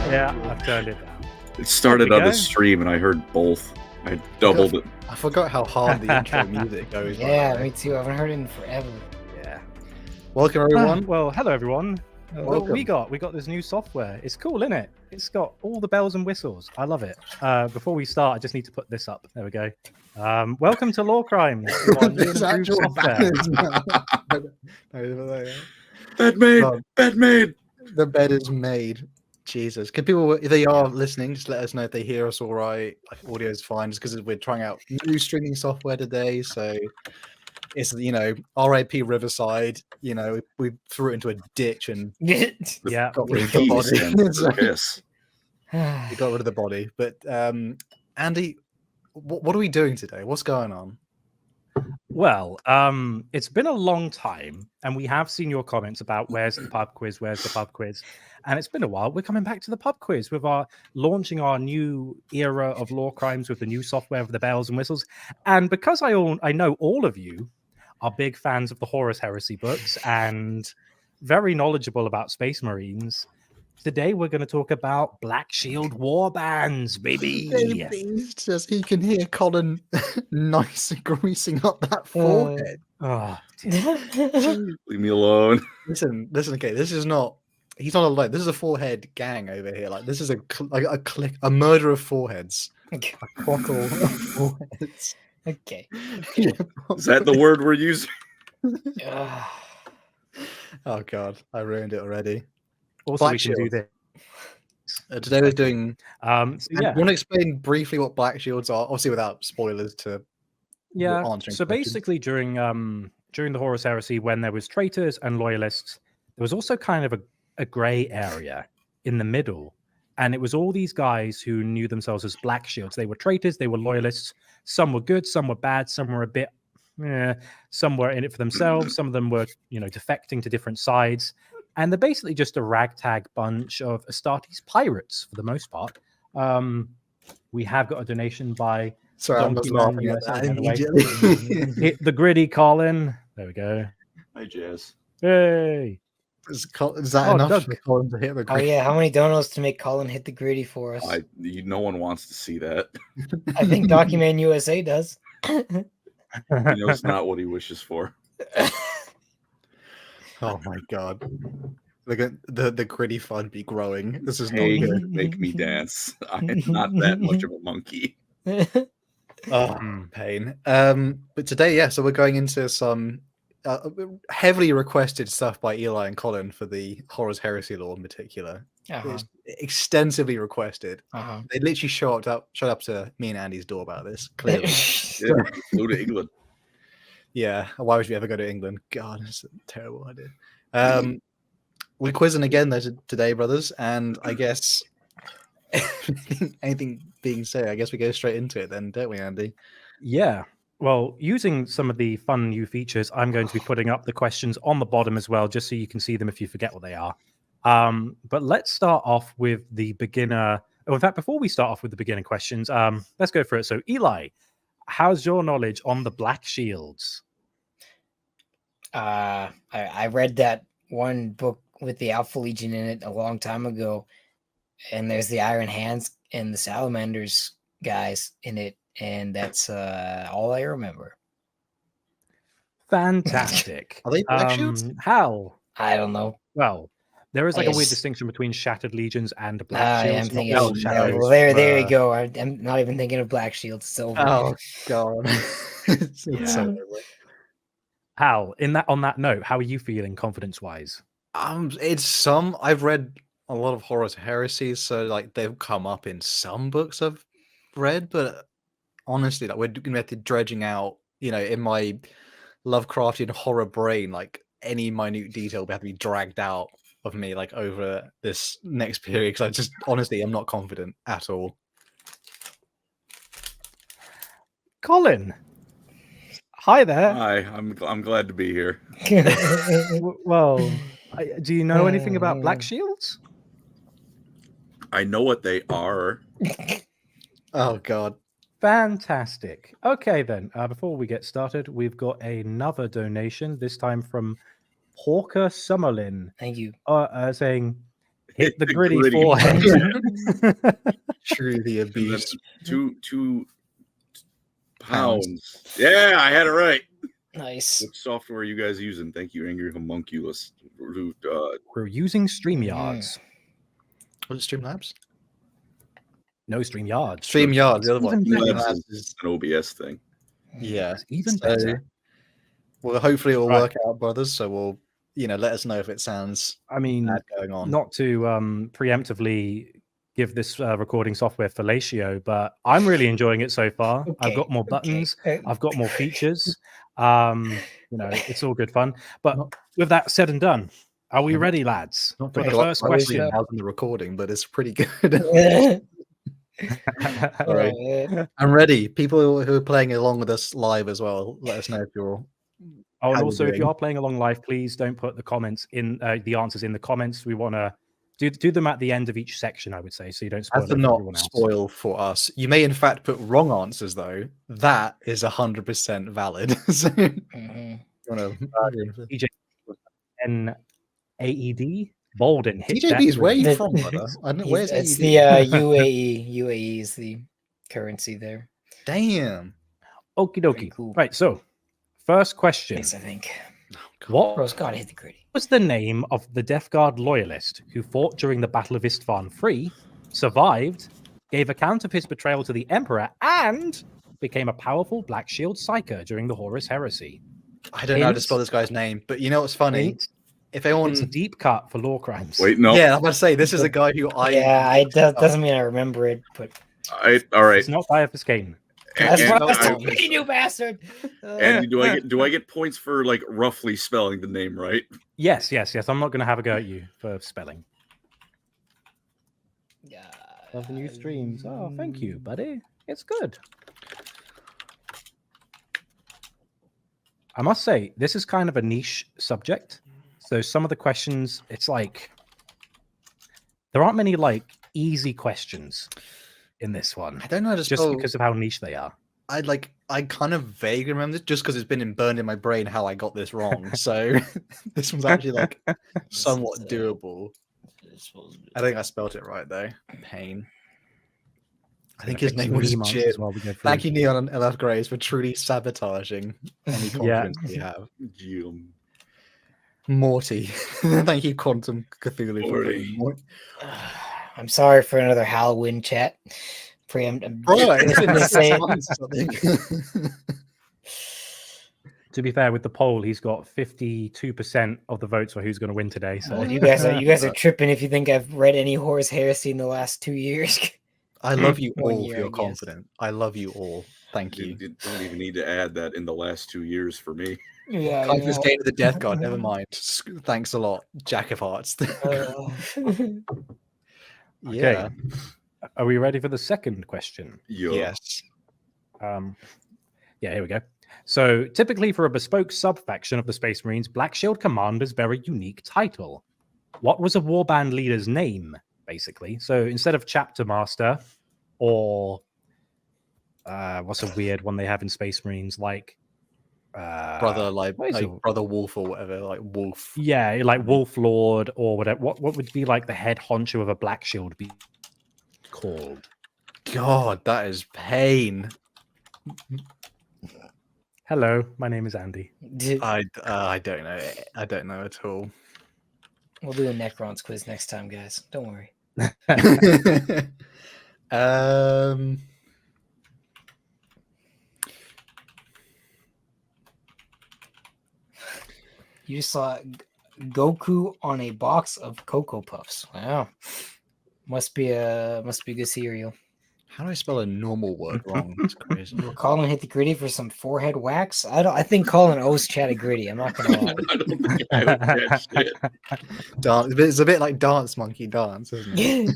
Yeah, I've turned it down. It started on the stream and I heard both. I doubled it. I forgot how hard the intro music goes. Yeah, me too. I haven't heard it in forever. Yeah. Welcome everyone. Well, hello everyone. Welcome. We got this new software. It's cool, isn't it? It's got all the bells and whistles. I love it. Before we start, I just need to put this up. There we go. Welcome to LoreCrimes. There's actual banners now. Bed made. Bed made. The bed is made. Jesus. Can people, if they are listening, just let us know if they hear us all right. Like, audio is fine, just because we're trying out new streaming software today. So it's, RIP Riverside. We threw it into a ditch and yeah, got rid of the body. We got rid of the body. But Andy, what are we doing today? What's going on? Well, it's been a long time, and we have seen your comments about where's the pub quiz, and it's been a while. We're coming back to the pub quiz with launching our new era of LoreCrimes with the new software of the bells and whistles. And because I know all of you are big fans of the Horus Heresy books and very knowledgeable about Space Marines, today we're going to talk about Blackshield Warbands, baby. Just you can hear Colin nice greasing up that forehead. Leave me alone. Listen. Okay, this is not. He's not alone. This is a forehead gang over here. Like this is a murder of foreheads. A cockle of foreheads. Okay. Is that the word we're using? Oh God, I ruined it already. Also, we can do this. Today we're doing. Yeah. You want to explain briefly what Blackshields are, obviously without spoilers. So basically, during the Horus Heresy, when there was traitors and loyalists, there was also kind of a grey area in the middle, and it was all these guys who knew themselves as Blackshields. They were traitors, they were loyalists. Some were good, some were bad, some were a bit. Some were in it for themselves. Some of them were, defecting to different sides. And they're basically just a ragtag bunch of Astartes pirates for the most part. We have got a donation by Donkey Man USA, Hit the gritty, Colin. There we go. Hi, Jazz. Hey. Is that enough for Colin to hit the gritty? Oh yeah, how many donos to make Colin hit the gritty for us? No one wants to see that. I think Donkey Man USA does. He knows not what he wishes for. Oh my God. The gritty fun be growing. This is not good. Make me dance. I'm not that much of a monkey. Pain. But today, so we're going into some heavily requested stuff by Eli and Colin for the Horus Heresy lore in particular. It's extensively requested. They literally showed up to me and Andy's door about this. Clearly, Go to England. Yeah, why would you ever go to England? God, it's a terrible idea. We're quizzing again today, brothers, and I guess anything being said, I guess we go straight into it then, don't we, Andy? Yeah. Well, using some of the fun new features, I'm going to be putting up the questions on the bottom as well, just so you can see them if you forget what they are. But let's start off with the beginner. Oh, in fact, before we start off with the beginner questions, let's go for it. So, Eli, how's your knowledge on the Blackshields? I read that one book with the Alpha Legion in it a long time ago, and there's the Iron Hands and the Salamanders guys in it, and that's all I remember. Fantastic. Are they Blackshields? Hal? I don't know. Well, there is like a weird distinction between Shattered Legions and Blackshields. I'm thinking well, there you go. I'm not even thinking of Blackshields. So oh God. It's so Hal, on that note, how are you feeling confidence-wise? I've read a lot of Horus Heresies, so like they've come up in some books I've read, but honestly, like we're gonna have to dredging out, in my Lovecraftian horror brain, like any minute detail will have to be dragged out of me, like over this next period, because I just honestly I'm not confident at all. Colin. Hi there. Hi, I'm glad to be here. Well, do you know anything about Blackshields? I know what they are. Oh God. Fantastic. Okay then, before we get started, we've got another donation, this time from Hawker Summerlin. Thank you. Saying, hit the gritty gritty forehead. Truly a And then beast. 2 pounds. Yeah, I had it right. Nice. What software are you guys using? Thank you, Angry Homunculus. We're using StreamYards. Was it Streamlabs? No StreamYards. StreamYards, the other one. Even better. Streamlabs is an OBS thing. Yeah. It's even better. Well, hopefully it will Right. work out, brothers. So we'll, let us know if it sounds I mean, bad going on. not to preemptively give this recording software fellatio, but I'm really enjoying it so far. I've got more buttons. I've got more features. It's all good fun. But with that said and done, are we ready, lads? Not For the very first good question. in the recording, but it's pretty good. All right. I'm ready. People who are playing along with us live as well, let us know if you're. Oh, and how also, you're if you doing. are playing along live, please don't put the comments in the answers in the comments. We want to do them at the end of each section, I would say, so you don't spoil As it to for not everyone else. spoil for us, you may in fact put wrong answers though. That is 100% valid. So, Mhm. DJ NAED Bolden hit that DJBs, where are you The- from, brother? I don't know, where's It's AED? the UAE. UAE is the currency there. Damn. Okie Pretty dokie. cool. Right, so first question. Yes, I think. What Bro's gotta hit the gritty. was the name of the Death Guard loyalist who fought during the Battle of Istvan III, survived, gave account of his betrayal to the Emperor, and became a powerful Black Shield psyker during the Horus Heresy? I don't know how to Hint? spell this guy's name, but you know what's funny? Hint? If anyone, It's a deep cut for LoreCrimes. Wait, no. yeah, I'm about to say this is a guy who Doesn't mean I remember it, but All right. It's not Caiaphas Kane. that's And- what I was and talking, you bastard. And do I get points for like roughly spelling the name right? Yes. I'm not going to have a go at you for spelling. Love the new streams. Oh, thank you, buddy. It's good. I must say, this is kind of a niche subject. So some of the questions, it's like there aren't many like easy questions in this one, I don't know how to just spell. because of how niche they are. I kind of vaguely remember this just because it's been burned in my brain how I got this wrong. So this one's actually like somewhat doable. I think I spelled it right though. Pain. I think his name was Jim. Thank you, Neon and LF Grays, for truly sabotaging any confidence we have. Jim. Morty. Thank you, Quantum Cthulhu. Morty. I'm sorry for another Halloween chat. Bro, it's been Just saying. 6 months or something. To be fair, with the poll, he's got 52% of the votes for who's going to win today. So Well, you guys are tripping if you think I've read any Horus Heresy in the last 2 years. I love you 1 all year, for your I guess. confidence. I love you all. Thank you. You don't even need to add that in the last 2 years for me. Yeah, I Confidence know. gained to the Death God. Never mind. Thanks a lot, Jack of Hearts. Okay. Are we ready for the second question? Yo. Yes. Yeah, here we go. So typically for a bespoke sub-faction of the Space Marines, Black Shield Commander's very unique title. What was a warband leader's name, basically? So instead of Chapter Master or what's a weird one they have in Space Marines, like Brother, like what is it? Brother Wolf or whatever, like Wolf. Yeah, like Wolf Lord or whatever. What would be like the head honcho of a Black Shield be called? God, that is pain. Hello, my name is Andy. I don't know. I don't know at all. We'll do a Necrons quiz next time, guys. Don't worry. You saw Goku on a box of Cocoa Puffs. Wow. Must be good cereal. How do I spell a normal word wrong? It's crazy. Will Colin hit the gritty for some forehead wax? I think Colin owes Chad a gritty. I'm not gonna lie. I don't think I would catch shit. Dance. It's a bit like Dance Monkey Dance, isn't it?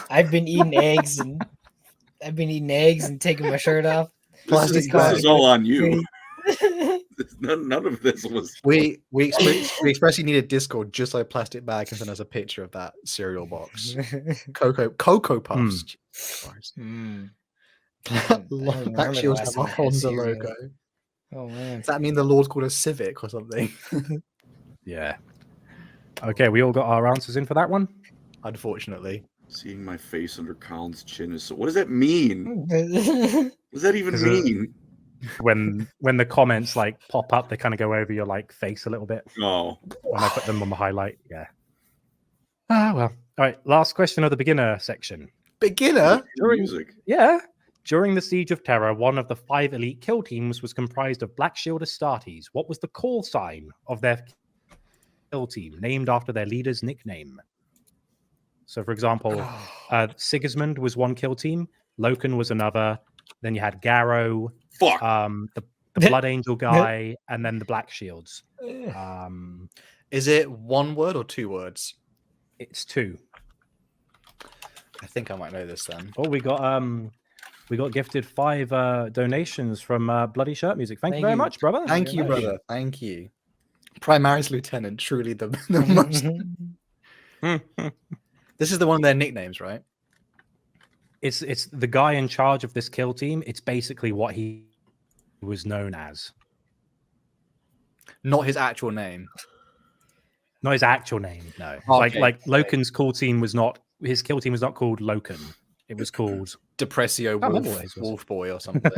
I've been eating eggs and taking my shirt off. This is all on you. None of this was. We expressly need a Discord just like plastic bag and send us a picture of that cereal box. Cocoa Puffs. Jesus Mm. Christ. remember Black the Shields last have a time I had Honda cereal. logo. Oh man. Does that mean the Lord's called a Civic or something? Yeah. Okay, we all got our answers in for that one? unfortunately. Seeing my face under Colin's chin is so. What does that mean? What does that even mean? When the comments like pop up, they kind of go over your like face a little bit. Oh, When I put them on the highlight, yeah. Ah well. All right. Last question of the beginner section. Beginner? music. Yeah. During the Siege of Terror, one of the 5 elite kill teams was comprised of Blackshield Astartes. What was the call sign of their kill team, named after their leader's nickname? So, for example, Sigismund was one kill team, Loken was another. Then you had Garrow, Fuck. the Blood Angel guy, and then the Blackshields. Is it 1 word or 2 words? It's 2. I think I might know this then. Oh, we got gifted 5 donations from Bloody Shirt Music. Thank you very much, brother. Thank you, brother. Thank you. Primaris Lieutenant, truly the most. This is the one of their nicknames, right? It's the guy in charge of this kill team. It's basically what he was known as. Not his actual name. Not his actual name, no. Okay, like Loken's call team was not, his kill team was not called Loken. It was called Depressio Wolf Boy or something.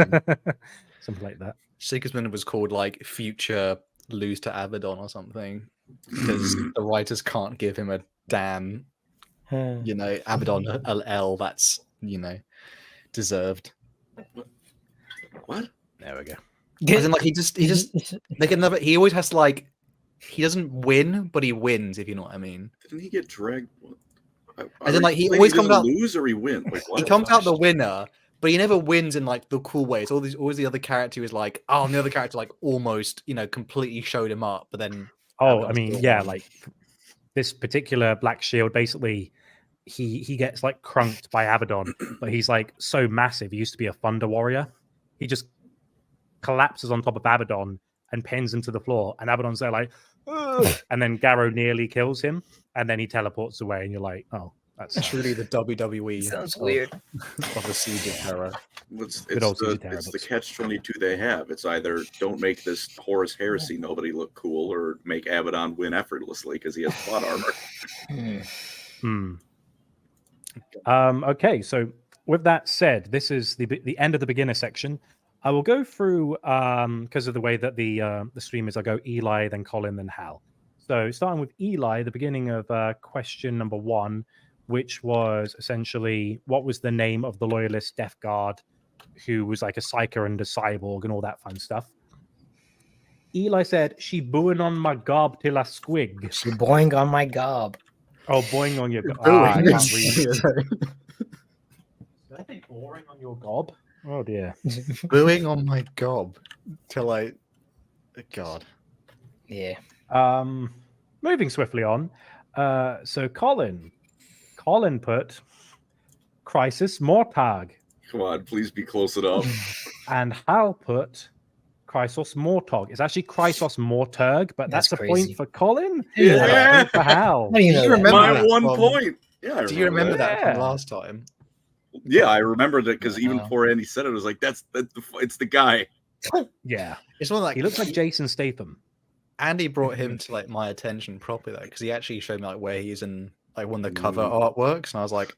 Something like that. Sigismund was called like Future Lose to Abaddon or something. Because the writers can't give him a damn, you know, Abaddon L that's, you know, deserved. What? There we go. As in, like, he just like another, he always has to like, he doesn't win, but he wins, if you know what I mean. Didn't he get dragged? As in, like, he always comes out lose or he win. Like, he comes out the winner, but he never wins in like the cool ways. Always the other character is like, oh, and the other character like almost, you know, completely showed him up, but then. Oh, I mean, yeah, like this particular Black Shield, basically, he gets like crunked by Abaddon, but he's like so massive. He used to be a Thunder Warrior. He just collapses on top of Abaddon and pins him to the floor, and Abaddon's there like, ugh! And then Garrow nearly kills him, and then he teleports away, and you're like, oh, that's truly the WWE. Sounds weird. Of the Siege of Terror. It's the catch-22 they have. It's either don't make this Horus Heresy nobody look cool, or make Abaddon win effortlessly because he has plot armor. Okay, so with that said, this is the end of the beginner section. I will go through because of the way that the stream is. I go Eli, then Colin, then Hal. So starting with Eli, the beginning of question number 1, which was essentially what was the name of the loyalist Death Guard, who was like a psyker and a cyborg and all that fun stuff. Eli said, "She booing on my gob till I squig." She boing on my gob. Oh, boing on your gob. I can't read. Did I say boring on your gob? Oh dear. Booing on my gob till I. God. Yeah. Moving swiftly on. So Colin put Crisis Mortag. Come on, please be close enough. And Hal put Chrysos Mortog. It's actually Chrysos Morturg, but that's a point for Colin. Yeah. For Hal. Do you remember my that 1 from, point? Yeah. Do you remember that from last time? Yeah, I remembered it because even before Andy said it, I was like, it's the guy. Yeah. It's one like he looks like Jason Statham. Andy brought him to like my attention properly though, because he actually showed me like where he's in like one of the cover artworks, and I was like,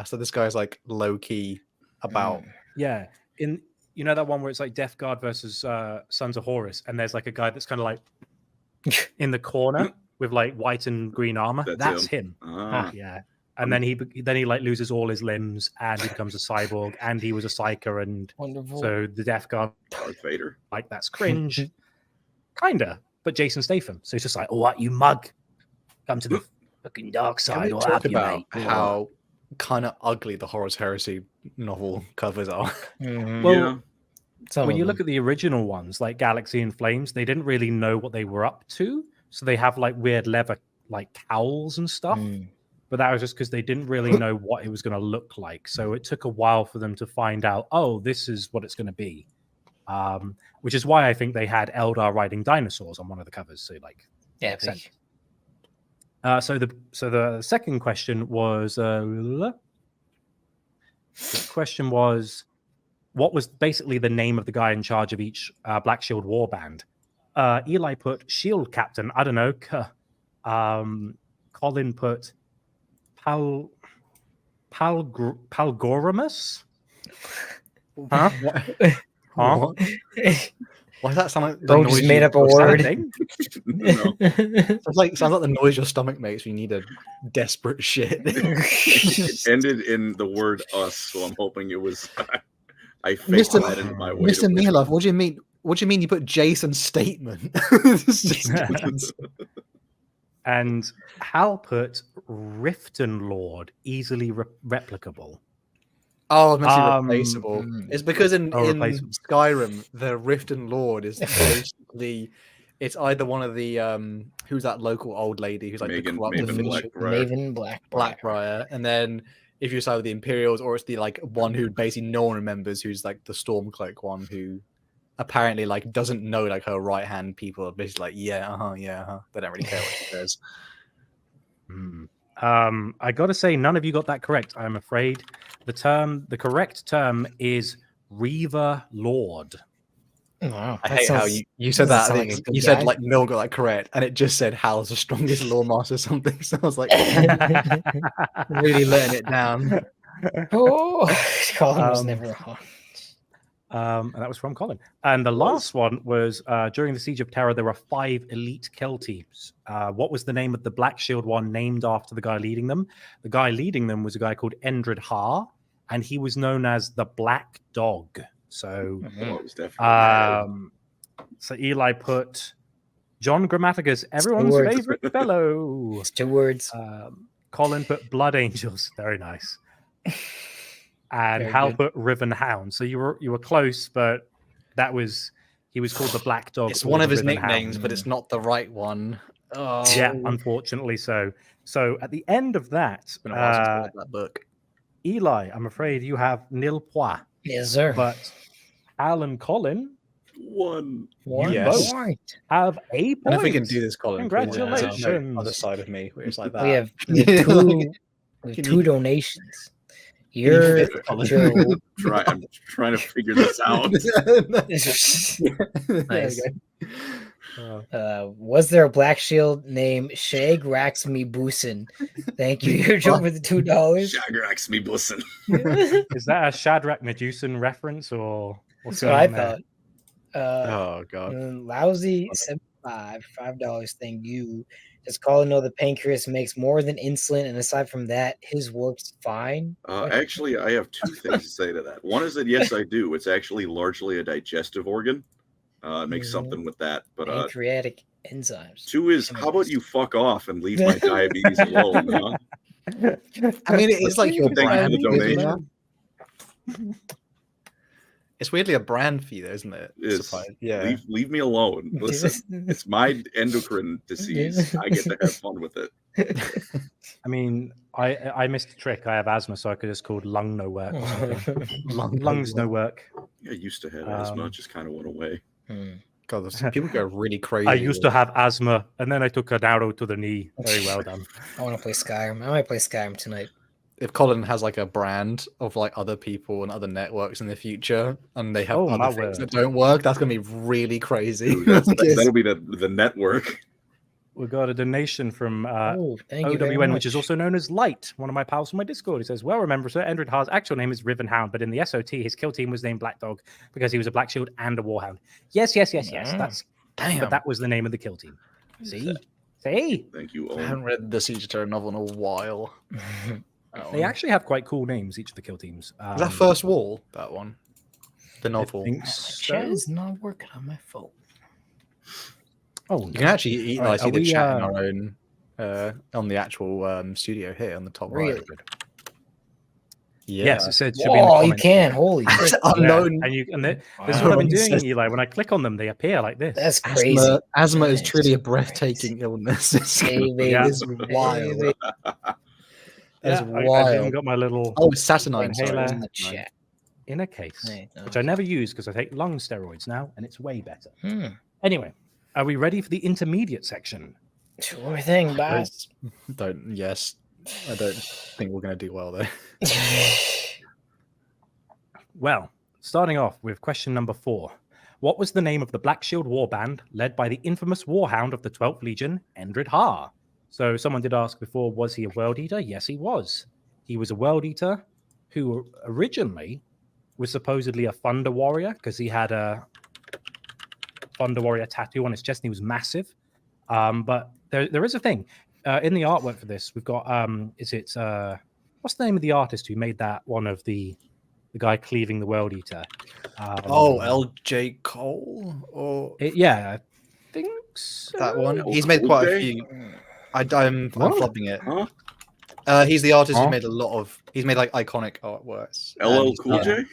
so this guy's like low key about. Yeah. In that one where it's like Death Guard versus Sons of Horus, and there's like a guy that's kind of like in the corner with like white and green armor. That's him. Yeah. And then he like loses all his limbs, and he becomes a cyborg, and he was a psyker, and so the Death Guard, Darth Vader, like that's cringe, kinda. But Jason Statham, so it's just like, oh, what you mug, come to the fucking dark side. Can we talk about how kind of ugly the Horus Heresy novel covers are? Well, when you look at the original ones, like Galaxy in Flames, they didn't really know what they were up to, so they have like weird leather like cowls and stuff. But that was just because they didn't really know what it was going to look like. So it took a while for them to find out, oh, this is what it's going to be. Which is why I think they had Eldar riding dinosaurs on one of the covers. So like, yeah. So the second question was, the question was, what was basically the name of the guy in charge of each Black Shield warband? Eli put Shield Captain. I don't know. Colin put Palgoramus? Huh? Huh? What? Why does that sound like the Bro noise just made you- up a word. No. Sounds like the noise your stomach makes when you need a desperate shit. It ended in the word us, so I'm hoping it was. I faked Mr. that into my way. Mr. Mielov, what do you mean? What do you mean you put Jason's statement? It's just- And Hal put Riften Lord, easily replicable. Oh, must be replaceable. mm. It's because in replaceable. Skyrim, the Riften Lord is basically it's either one of the who's that local old lady who's like the corrupt Maven official, Maven Blackbriar, and then if you side with the Imperials, or it's the like one who basically no one remembers, who's like the Stormcloak one, who apparently like doesn't know like her right hand people are basically like they don't really care what she says. I gotta say, none of you got that correct. I'm afraid the correct term is Reaver Lord. Wow, I hate how you said that. I think you said like Mill got that correct, and it just said Hal's the strongest lawmaster or something. So I was like, really letting it down. Oh, Colin was never wrong. And that was from Colin. And the last one was during the Siege of Terror, there were 5 elite kill teams. What was the name of the Black Shield one named after the guy leading them? The guy leading them was a guy called Endred Har, and he was known as the Black Dog. So, it was definitely so Eli put John Grammaticus, everyone's favorite fellow. It's 2 words. Colin put Blood Angels. Very nice. And Very Hal good. put Riven Hound. So you were close, but he was called the Black Dog. It's or one of the his Riven nicknames, Hound. but it's not the right one. Oh. Yeah, unfortunately so. So at the end of that, It's been a while since I read that book. Eli, I'm afraid you have nil points. Yes, sir. But Al and Colin, one. One Yes. point. have a point. And if we can do this, Colin, Congratulations. please, no, other side of me, where it's like that. We have 2 donations. You're Joe. I'm trying to figure this out. Nice. Was there a Black Shield named Shag Raxmi Boosin? Thank you. You're Joe for the $2. Shagrax me bussin'. Is that a Shadrach Medusan reference or what's That's what I going on thought. Oh god. Lousy $5. Thank you. Does Colin know the pancreas makes more than insulin, and aside from that, his work's fine? Actually, I have 2 things to say to that. One is that yes, I do. It's actually largely a digestive organ. It makes something with that, but pancreatic enzymes. 2 is how about you fuck off and leave my diabetes alone? Huh? I mean, it's like your Thank you for brand. the donation. It's weirdly a brand for you, though, isn't it? Yeah. Leave me alone. Listen, it's my endocrine disease. I get to have fun with it. I mean, I missed a trick. I have asthma, so I could just called lung no work. Or something. Lungs no work. I used to have asthma, it just kind of went away. God, people go really crazy. I used to have asthma, and then I took an arrow to the knee. Very well done. I want to play Skyrim. I might play Skyrim tonight. If Colin has like a brand of like other people and other networks in the future, and they have other things that don't work, that's gonna be really crazy. Dude, that'll be the network. We got a donation from thank you very OWN, much. which is also known as Light, one of my pals from my Discord. He says, well, remember, Sir Endred Har's actual name is Riven Hound, but in the SOT, his kill team was named Black Dog because he was a Black Shield and a Warhound. Yes. That's Damn. But that was the name of the kill team. See? Thank you, I Owen. haven't read the Siege of Terror novel in a while. They actually have quite cool names, each of the kill teams. Is that First Wall, that one? The novel? Chat is not working on my phone. Oh, you can actually see the we, chat in our own on the actual studio here on the top right. Yeah. Yes, it said should be in the comments. You can. Holy shit. Unknown. And this is what I've been doing, Eli. When I click on them, they appear like this. That's crazy. Asthma is truly a breathtaking illness. It's wild. That's wild. I've even got my little it's Saturnine inhaler in the chat. In a case, which I never use because I take lung steroids now, and it's way better. Anyway, are we ready for the intermediate section? Sure thing, boss. Yes. I don't think we're going to do well, though. Well, starting off with question number 4. What was the name of the Black Shield warband led by the infamous warhound of the 12th Legion, Endred Har? So someone did ask before, was he a World Eater? Yes, he was. He was a World Eater who originally was supposedly a Thunder Warrior because he had a Thunder Warrior tattoo on his chest and he was massive. But there is a thing. In the artwork for this, we've got, what's the name of the artist who made that one of the guy cleaving the World Eater? LJ Cole? Yeah, I think so. That one. He's made quite a few. I'm flubbing it. Huh? He's the artist who made a lot of. He's made like iconic artworks. LL Cool J?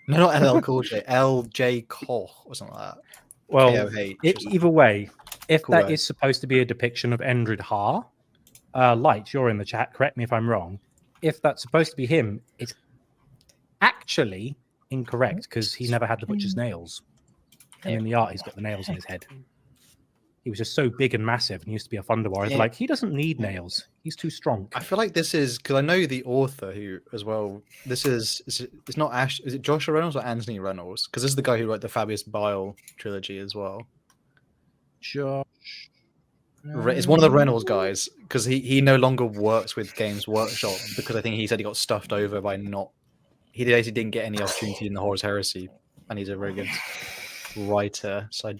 No, not LL Cool J. LJ Cole or something like that. Well, either way, if that is supposed to be a depiction of Endred Har, Light, you're in the chat. Correct me if I'm wrong. If that's supposed to be him, it's actually incorrect because he never had the butcher's nails. And in the art, he's got the nails in his head. He was just so big and massive and he used to be a Thunder Warrior. Like, he doesn't need nails. He's too strong. I feel like this is, because I know the author who, as well, this is it's not Ash, is it Joshua Reynolds or Anthony Reynolds? Because this is the guy who wrote the Fabius Bile trilogy as well. Josh. It's one of the Reynolds guys, because he no longer works with Games Workshop, because I think he said he got stuffed over by he basically didn't get any opportunity in the Horus Heresy, and he's a very good writer, so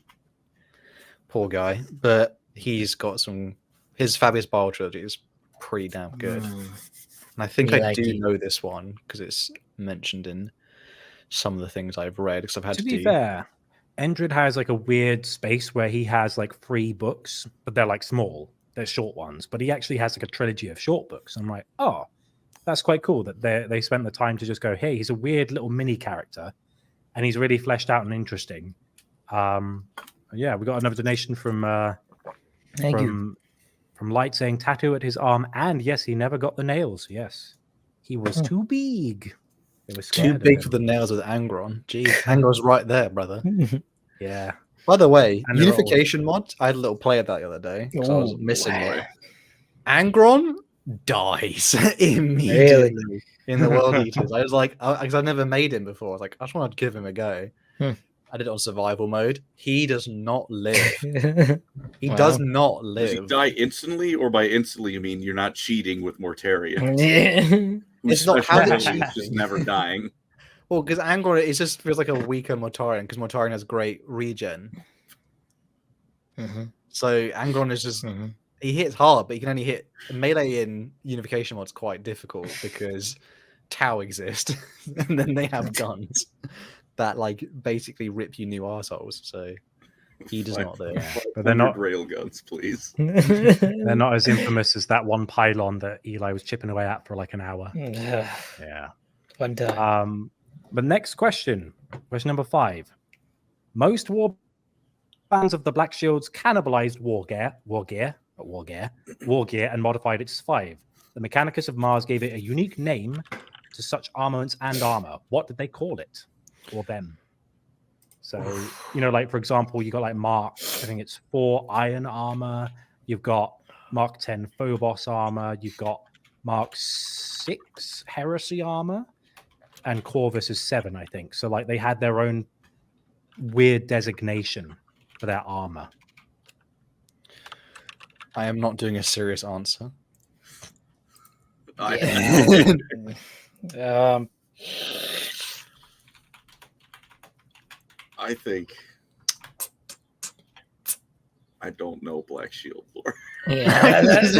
poor guy. But he's got his Fabius Bile trilogy is pretty damn good. And I think I do know this one because it's mentioned in some of the things I've read, because I've had to be fair, Endred has like a weird space where he has like 3 books, but they're like small, they're short ones, but he actually has like a trilogy of short books. I'm like, oh, that's quite cool that they spent the time to just go, hey, he's a weird little mini character and he's really fleshed out and interesting. Yeah, we got another donation from Light saying tattoo at his arm, and yes, he never got the nails. Yes, he was too big. It was too big for the nails with Angron. Jeez, Angron's right there, brother. Yeah. By the way, Unification mod, I had a little play of that the other day because I was missing it. Angron dies immediately in the World Eaters. I was like, because I've never made him before. I was like, I just want to give him a go. I did it on survival mode. He does not live. He does not live. Does he die instantly, or by instantly you mean you're not cheating with Mortarion? It's not how he's just never dying. Well, because Angron, it just feels like a weaker Mortarion, because Mortarion has great regen. So Angron is just he hits hard, but he can only hit melee in Unification mod's quite difficult because Tau exist, and then they have guns that like basically rip you new arseholes. So he does not there. But they're not rail guns, please. They're not as infamous as that one pylon that Eli was chipping away at for like an hour. Yeah. One time. But next question number 5. Most war bands of the Blackshields cannibalized war gear, and modified it to 5. The Mechanicus of Mars gave it a unique name to such armaments and armor. What did they call it? Or them? So, like, for example, you got like Mark, I think it's 4 iron armor. You've got Mark 10 Phobos armor. You've got Mark 6 heresy armor. And Corvus is 7, I think. So, like, they had their own weird designation for their armor. I am not doing a serious answer. I think I don't know Black Shield lore. Yeah. It's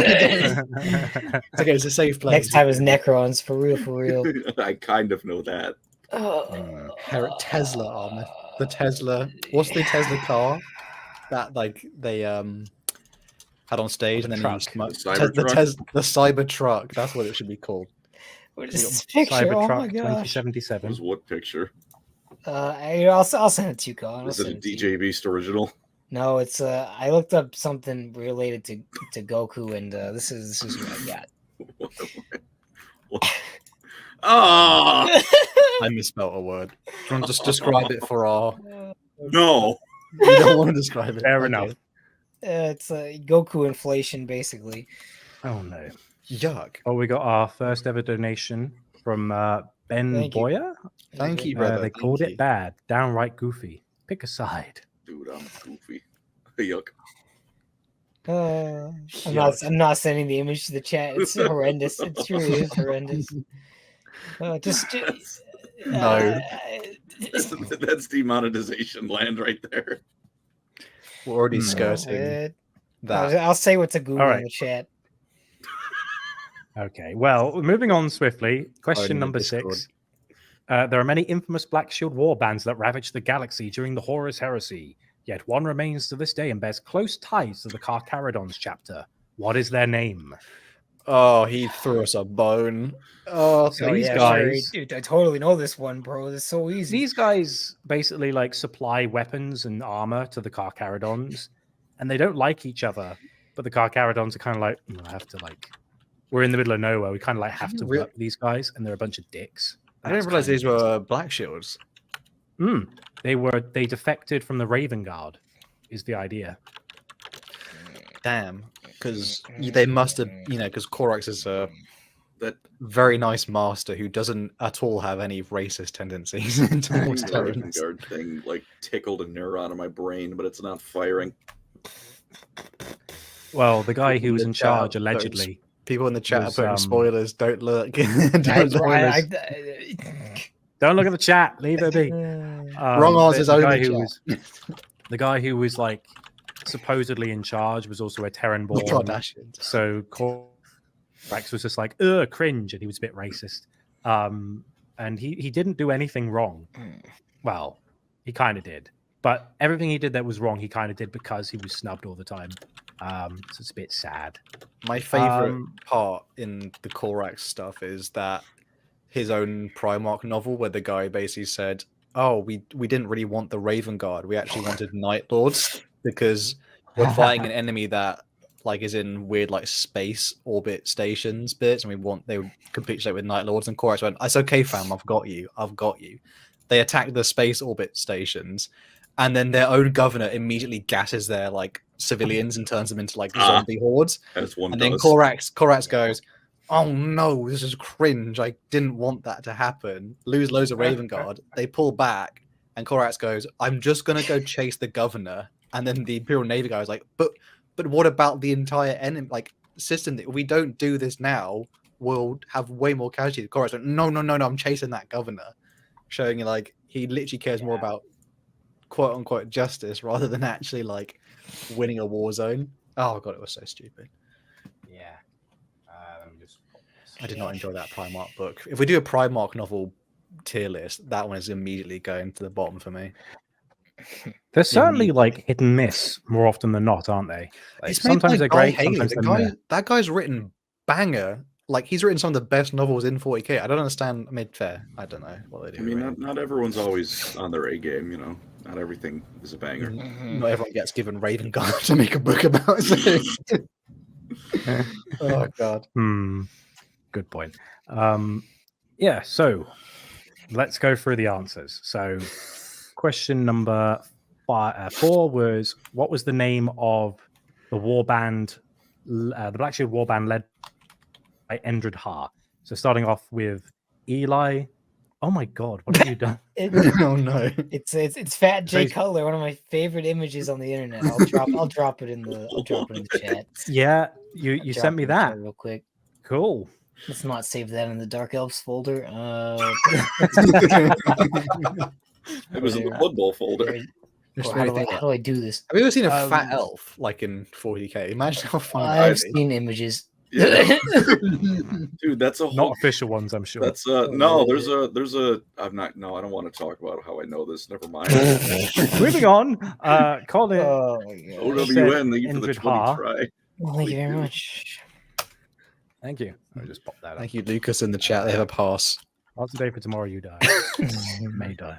okay, it's a safe place. Next time is Necrons, for real. I kind of know that. Tesla armor. The Tesla. What's the Tesla car that like they had on stage, and then the Cyber Truck. That's what it should be called. What is this picture? Cybertruck 2077. Was what picture? I'll send it to you, Colin. Is it a DJ Beast original? No, it's I looked up something related to Goku, and this is what I got. I misspelled a word. Do you want to just describe it for our? No, you don't want to describe it. Fair enough. It's Goku inflation, basically. Oh no! Yuck! Oh, we got our first ever donation from Ben Boyer. Thank you, brother. They called it bad, downright goofy. Pick a side. Dude, I'm goofy. Yuck. I'm not sending the image to the chat. It's horrendous. It truly is horrendous. No. That's demonetization land right there. We're already skirting that. I'll say what's a Google in the chat. Okay, well, moving on swiftly. Question number 6. There are many infamous Black Shield warbands that ravaged the galaxy during the Horus Heresy. Yet one remains to this day and bears close ties to the Carcharodons chapter. What is their name? Oh, he threw us a bone. Oh, so these guys... Sure. Dude, I totally know this one, bro. It's so easy. These guys basically like supply weapons and armor to the Carcharodons, and they don't like each other. But the Carcharodons are kind of like, I have to like... We're in the middle of nowhere. We kind of like have to work with these guys, and they're a bunch of dicks. I didn't realize these were Blackshields. They defected from the Raven Guard, is the idea. Damn, because they must have, because Corax is a very nice master who doesn't at all have any racist tendencies. The Raven Guard thing like tickled a neuron in my brain, but it's not firing. Well, the guy who was in charge allegedly. People in the chat are putting spoilers. Don't look. Don't look at the chat. Leave it be. Wrong answers only. The guy who was like supposedly in charge was also a Terran born. So Corax was just like, cringe, and he was a bit racist. And he didn't do anything wrong. Well, he kind of did. But everything he did that was wrong, he kind of did because he was snubbed all the time. So it's a bit sad. My favorite part in the Corax stuff is that his own Primarch novel, where the guy basically said, "Oh, we didn't really want the Raven Guard. We actually wanted Night Lords because we're fighting an enemy that like is in weird like space orbit stations bits, and they would compete with Night Lords." And Corax went, "It's okay, fam. I've got you. They attacked the space orbit stations, and then their own governor immediately gasses their like civilians and turns them into like zombie hordes. And then Corax goes, "Oh no, this is cringe. I didn't want that to happen." Lose loads of Raven Guard. They pull back, and Corax goes, "I'm just gonna go chase the governor." And then the Imperial Navy guy was like, "But what about the entire enemy like system? If we don't do this now, we'll have way more casualties." Corax went, No, I'm chasing that governor," showing you like he literally cares more about quote unquote justice rather than actually like winning a war zone. Oh god, it was so stupid. Yeah. I did not enjoy that Primarch book. If we do a Primarch novel tier list, that one is immediately going to the bottom for me. They're certainly like hit and miss more often than not, aren't they? Like, sometimes they're great. Sometimes that guy's written banger. Like he's written some of the best novels in 40k. I don't understand. I mean, fair. I don't know what they do. I mean, not everyone's always on their A game. Not everything is a banger. Not everyone gets given Raven Guard to make a book about it. Oh god. Good point. Yeah. So let's go through the answers. So question number 4 was, what was the name of the warband, the Black Shield warband led by Endred Ha? So starting off with Eli. Oh my god, what have you done? Oh no. It's Fat J Color, one of my favorite images on the internet. I'll drop it in the chat. Yeah, you sent me that real quick. Cool. Let's not save that in the Dark Elves folder. It was in the Blood Bowl folder. How do I do this? Have you ever seen a fat elf like in 40k? Imagine how fun. I've seen images. Yeah. Dude, that's a whole... not official ones, I'm sure. That's no, there's a I'm not, no, I don't want to talk about how I know this. Never mind. Moving on. Colin. OWN, thank you for the 20 try. Well, thank you very much. Thank you. I just popped that up. Thank you, Lucas, in the chat. They have a pass. Not today, for tomorrow you die. You may die.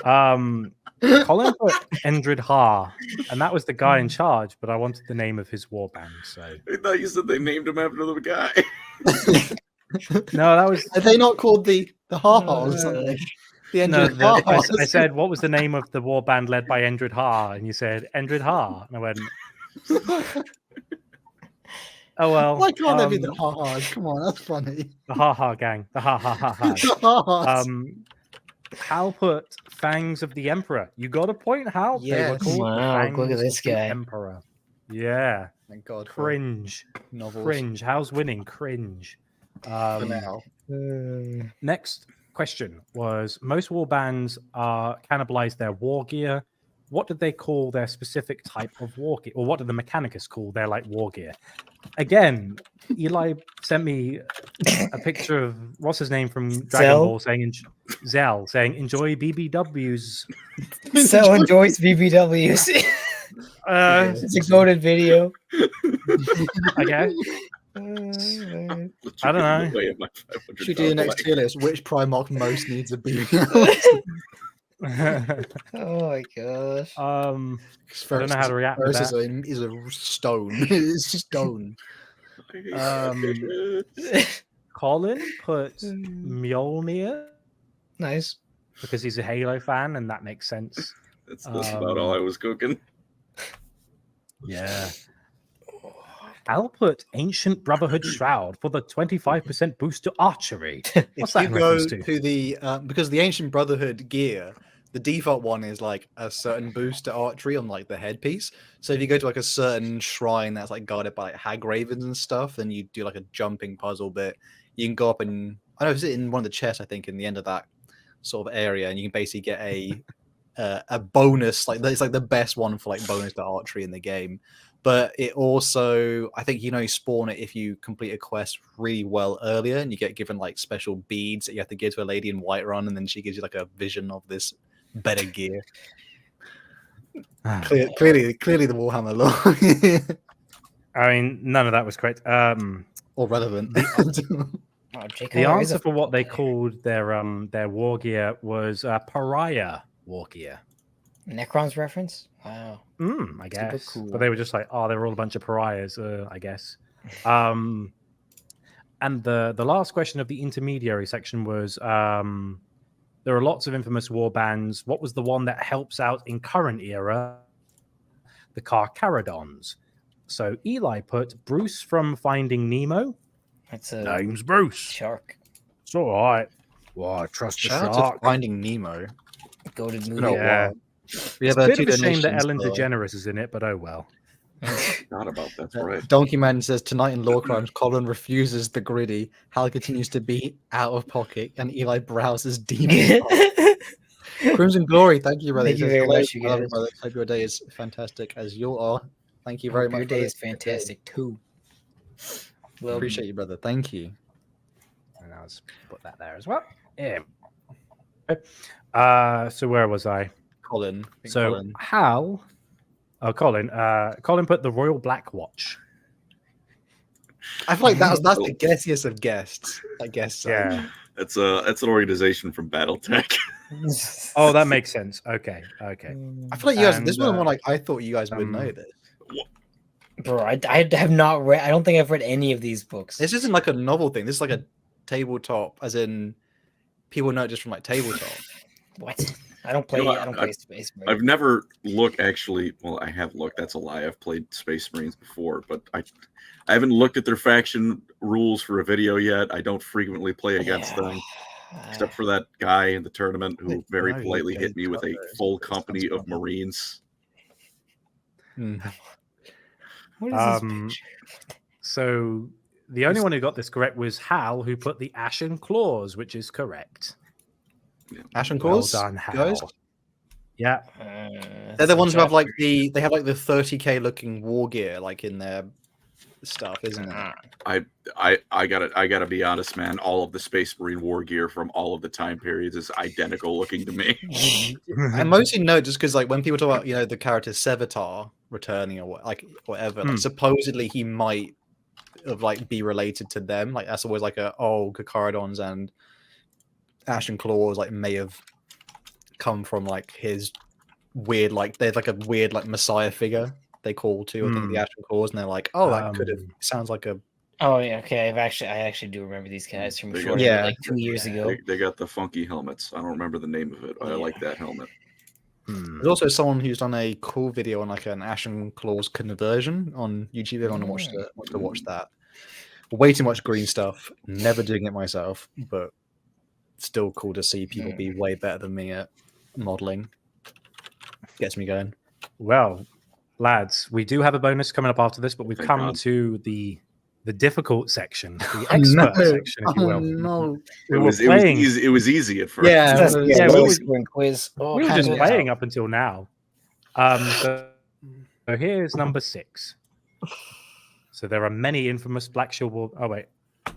Colin put Endred Ha, and that was the guy in charge, but I wanted the name of his warband, so I thought you said they named him after another guy. No, that was... Are they not called the Ha-Ha or something? I said, what was the name of the warband led by Endred Ha? And you said Endred Ha, and I went, oh well. Why can't they be the Ha-Has? Come on, that's funny. The Ha-Ha gang. The Ha-Ha-Ha-Ha. Hal put Fangs of the Emperor. You got a point, Hal? Yeah. Wow, look at this guy. Emperor. Yeah. Thank God. Cringe. Novels. Cringe. How's winning? Cringe. For now. Next question was, most warbands are cannibalize their war gear. What did they call their specific type of war gear? Or what did the Mechanicus call their like war gear? Again, Eli sent me a picture of what's his name from Dragon Ball saying Zell saying enjoy BBWs. Zell enjoys BBWs. It's a goated video. I guess. I don't know. Should we do the next tier list? Which Primarch most needs a BB? Oh my gosh. I don't know how to react to that. Is a stone. It's stone. Colin put Mjolnir. Nice. Because he's a Halo fan, and that makes sense. That's about all I was cooking. Yeah. I'll put Ancient Brotherhood Shroud for the 25% boost to archery. What's that in reference to? The because the Ancient Brotherhood gear, the default one is like a certain boost to archery on like the headpiece. So if you go to like a certain shrine that's like guarded by like hag ravens and stuff, then you do like a jumping puzzle bit. You can go up and I know it's in one of the chests, I think, in the end of that sort of area, and you can basically get a bonus, like it's like the best one for like bonus to archery in the game. But it also, I think you spawn it if you complete a quest really well earlier, and you get given like special beads that you have to give to a lady in Whiterun, and then she gives you like a vision of this better gear. Clearly the Warhammer lore. I mean, none of that was correct. Or relevant. The answer for what they called their war gear was pariah war gear. Necron's reference? Wow. I guess. Cool. But they were just like, oh, they were all a bunch of pariahs, I guess. And the last question of the intermediary section was, there are lots of infamous war bands. What was the one that helps out in current era? The Carcharodons. So Eli put Bruce from Finding Nemo. That's a name's Bruce. Shark. It's all right. Well, I trust the shark. Finding Nemo. Goated movie. Yeah. It's a bit of a shame that Ellen DeGeneres is in it, but oh well. Not about that's right. Donkey Man says tonight in LoreCrimes, Colin refuses the gritty. Hal continues to be out of pocket, and Eli browses demon. Crimson Glory, thank you, brother. Thank you very much, you guys. Hope your day is fantastic as you are. Thank you very much. Your day is fantastic too. Well, appreciate you, brother. Thank you. And I'll just put that there as well. Yeah. So where was I? Colin. So Colin. Hal. Oh, Colin. Colin put the Royal Black Watch. I feel like that's the guessiest of guests. I guess. So. Yeah. That's an organization from BattleTech. Oh, that makes sense. Okay. I feel like you guys. This was one like I thought you guys would know this. Bro, I have not read. I don't think I've read any of these books. This isn't like a novel thing. This is like a tabletop, as in people know it just from like tabletop. What? I don't play. I don't play Space Marine. I've never looked actually. Well, I have looked. That's a lie. I've played Space Marines before, but I haven't looked at their faction rules for a video yet. I don't frequently play against them, except for that guy in the tournament who very politely hit me with a full company of Marines. What is this picture? So the only one who got this correct was Hal, who put the Ashen Claws, which is correct. Ashen Claws? Well done, Hal. Guys? Yeah. They're the ones who have like the 30K looking war gear like in their stuff, isn't it? I gotta be honest, man. All of the Space Marine war gear from all of the time periods is identical looking to me. I mostly know just because like when people talk about the character Sevatar returning or whatever, like supposedly he might have like be related to them. Like that's always like Carcharodons and Ashen Claws like may have come from like his weird like they're like a weird like messiah figure they call to I think the Ashen Claws, and they're like that could have sounds like a oh yeah okay I actually do remember these guys from before like 2 years ago. They got the funky helmets. I don't remember the name of it, but I like that helmet. There's also someone who's done a cool video on like an Ashen Claws conversion on YouTube. I want to watch that. Way too much green stuff. Never doing it myself, but still cool to see people be way better than me at modeling. Gets me going. Well, lads, we do have a bonus coming up after this, but we've Thank come God. to the difficult section, the expert section, if you will. No. It was easy. It was easy at first. Yeah, That's yeah, we were- quiz. Oh, we were just hang on. playing up until now. So here's number 6. So there are many infamous Black Shield war. Oh wait,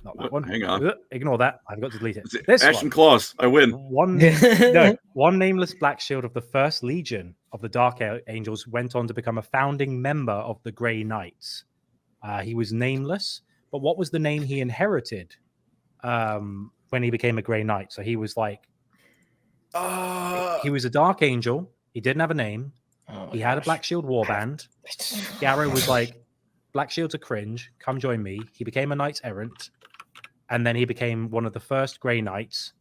not that one. Hang on. Ignore that. I've got to delete it. It's Ashen Claws. I win. One nameless Black Shield of the First Legion of the Dark Angels went on to become a founding member of the Grey Knights. He was nameless, but what was the name he inherited when he became a Grey Knight? So he was like, he was a Dark Angel. He didn't have a name. He had a Black Shield warband. Garrow was like, Black Shields are cringe. Come join me. He became a Knights Errant, and then he became one of the first Grey Knights.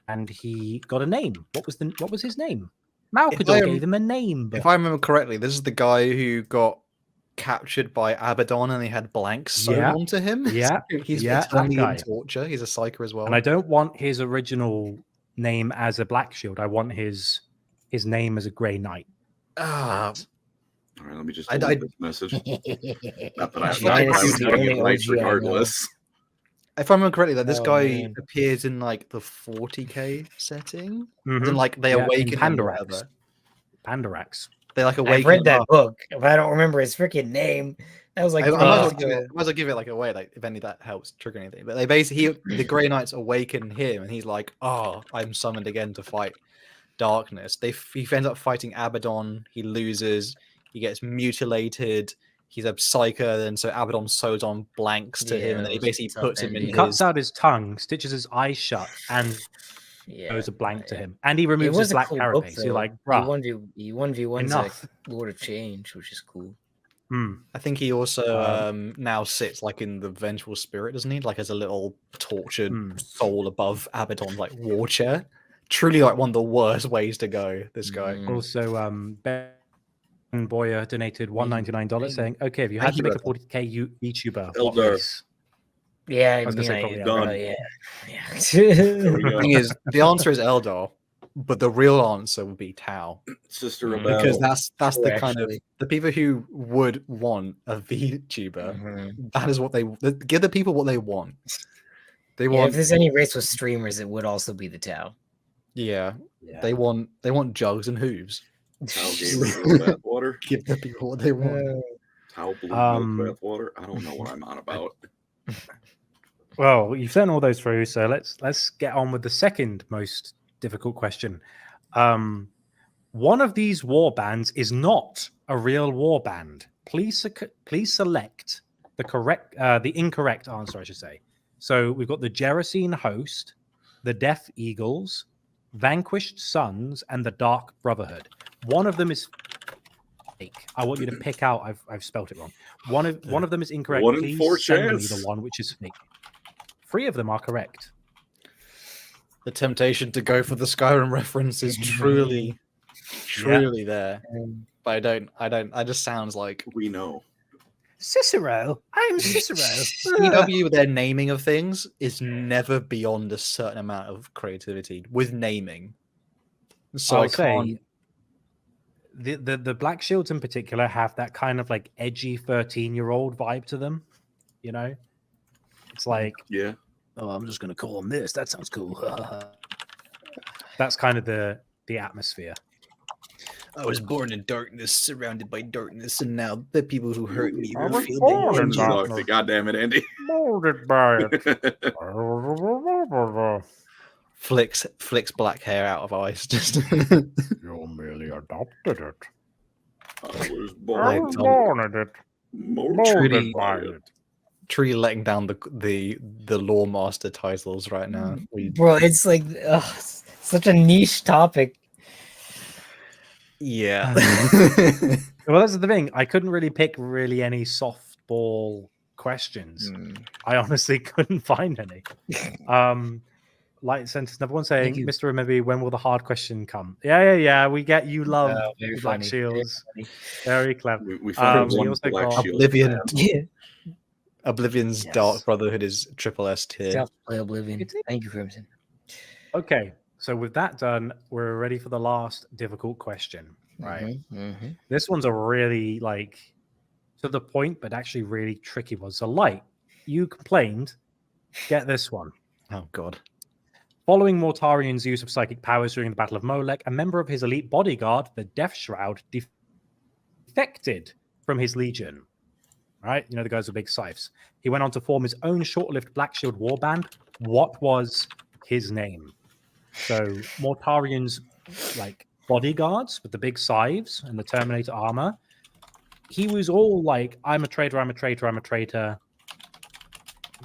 And he got a name. What was his name? Malcador gave him a name. If I remember correctly, this is the guy who got captured by Abaddon and he had blanks sewn onto him. Yeah, he's eternally in torture. He's a psyker as well. And I don't want his original name as a Black Shield. I want his name as a Grey Knight. All right, let me just delete this message. Not that I'm Knights regardless. If I remember correctly, that this guy appears in like the 40K setting, and like they awaken Pandarax. Pandarax. They like awaken. I've read that book, but I don't remember his freaking name. That was like, I might as well give it like away, like if any of that helps trigger anything. But they basically, the Grey Knights awaken him, and he's like, "Oh, I'm summoned again to fight darkness." He ends up fighting Abaddon. He loses. He gets mutilated. He's a psyker, and so Abaddon sews on blanks to him, and then he basically puts him in. He cuts out his tongue, stitches his eyes shut, and goes a blank to him. And he removes his black carapace. So you're like, bruh. He 1v1's like Lord of Change, which is cool. I think he also now sits like in the Vengeful Spirit, doesn't he? Like as a little tortured soul above Abaddon's like war chair. Truly like one of the worst ways to go, this guy. Also, Ben Boyer donated $199 saying, okay, if you had to make a 40K YouTuber, Eldar. Yeah, I was going to say probably done. Yeah. The thing is, the answer is Eldar, but the real answer would be Tau. Sister Rebel. Because that's the kind of the people who would want a VTuber. That is what they give the people what they want. They want. If there's any race with streamers, it would also be the Tau. Yeah. They want jugs and hooves. Tau gave bath water. Give the people what they want. Tau blue bath water. I don't know what I'm on about. Well, you've sent all those through, so let's get on with the second most difficult question. One of these war bands is not a real war band. Please select the incorrect answer, I should say. So we've got the Gerasene Host, the Death Eagles, Vanquished Sons, and the Dark Brotherhood. One of them is fake. I want you to pick out. I've spelt it wrong. One of them is incorrect. 1 in Please 4 send chance. me the one which is fake. 3 of them are correct. The temptation to go for the Skyrim reference is truly there. But I just sounds like We know. Cicero. I'm Cicero. CW with their naming of things is never beyond a certain amount of creativity with naming. So I'll say the Black Shields in particular have that kind of like edgy 13-year-old vibe to them. You know, it's like, oh, I'm just gonna call them this. That sounds cool. That's kind of the atmosphere. I was born in darkness, surrounded by darkness, and now the people who hurt me I will was feel born in the darkness. God damn it, Andy. Molded by it. flicks black hair out of eyes. Just You merely adopted it. I was I was born in it. Molded by it. truly letting down the lore master titles right now. Bro, it's like such a niche topic. Yeah. Well, that's the thing. I couldn't really pick any softball questions. I honestly couldn't find any. Light sentence number 1 saying, Mr. Remember, when will the hard question come? Yeah. We get you love Black Shields. Very clever. We found we one also Black got Shield. Oblivion. Yeah. Oblivion's Dark Brotherhood is triple S tier. Self-play Oblivion. Thank you, Crimson. Okay, so with that done, we're ready for the last difficult question. right? This one's a really like to the point, but actually really tricky one. So, Light, you complained. Get this one. Oh God. Following Mortarian's use of psychic powers during the Battle of Molech, a member of his elite bodyguard, the Death Shroud, defected from his legion. Right? You know, the guys with big scythes. He went on to form his own short-lived Black Shield warband. What was his name? So Mortarian's like bodyguards with the big scythes and the Terminator armor. He was all like, I'm a traitor, I'm a traitor, I'm a traitor.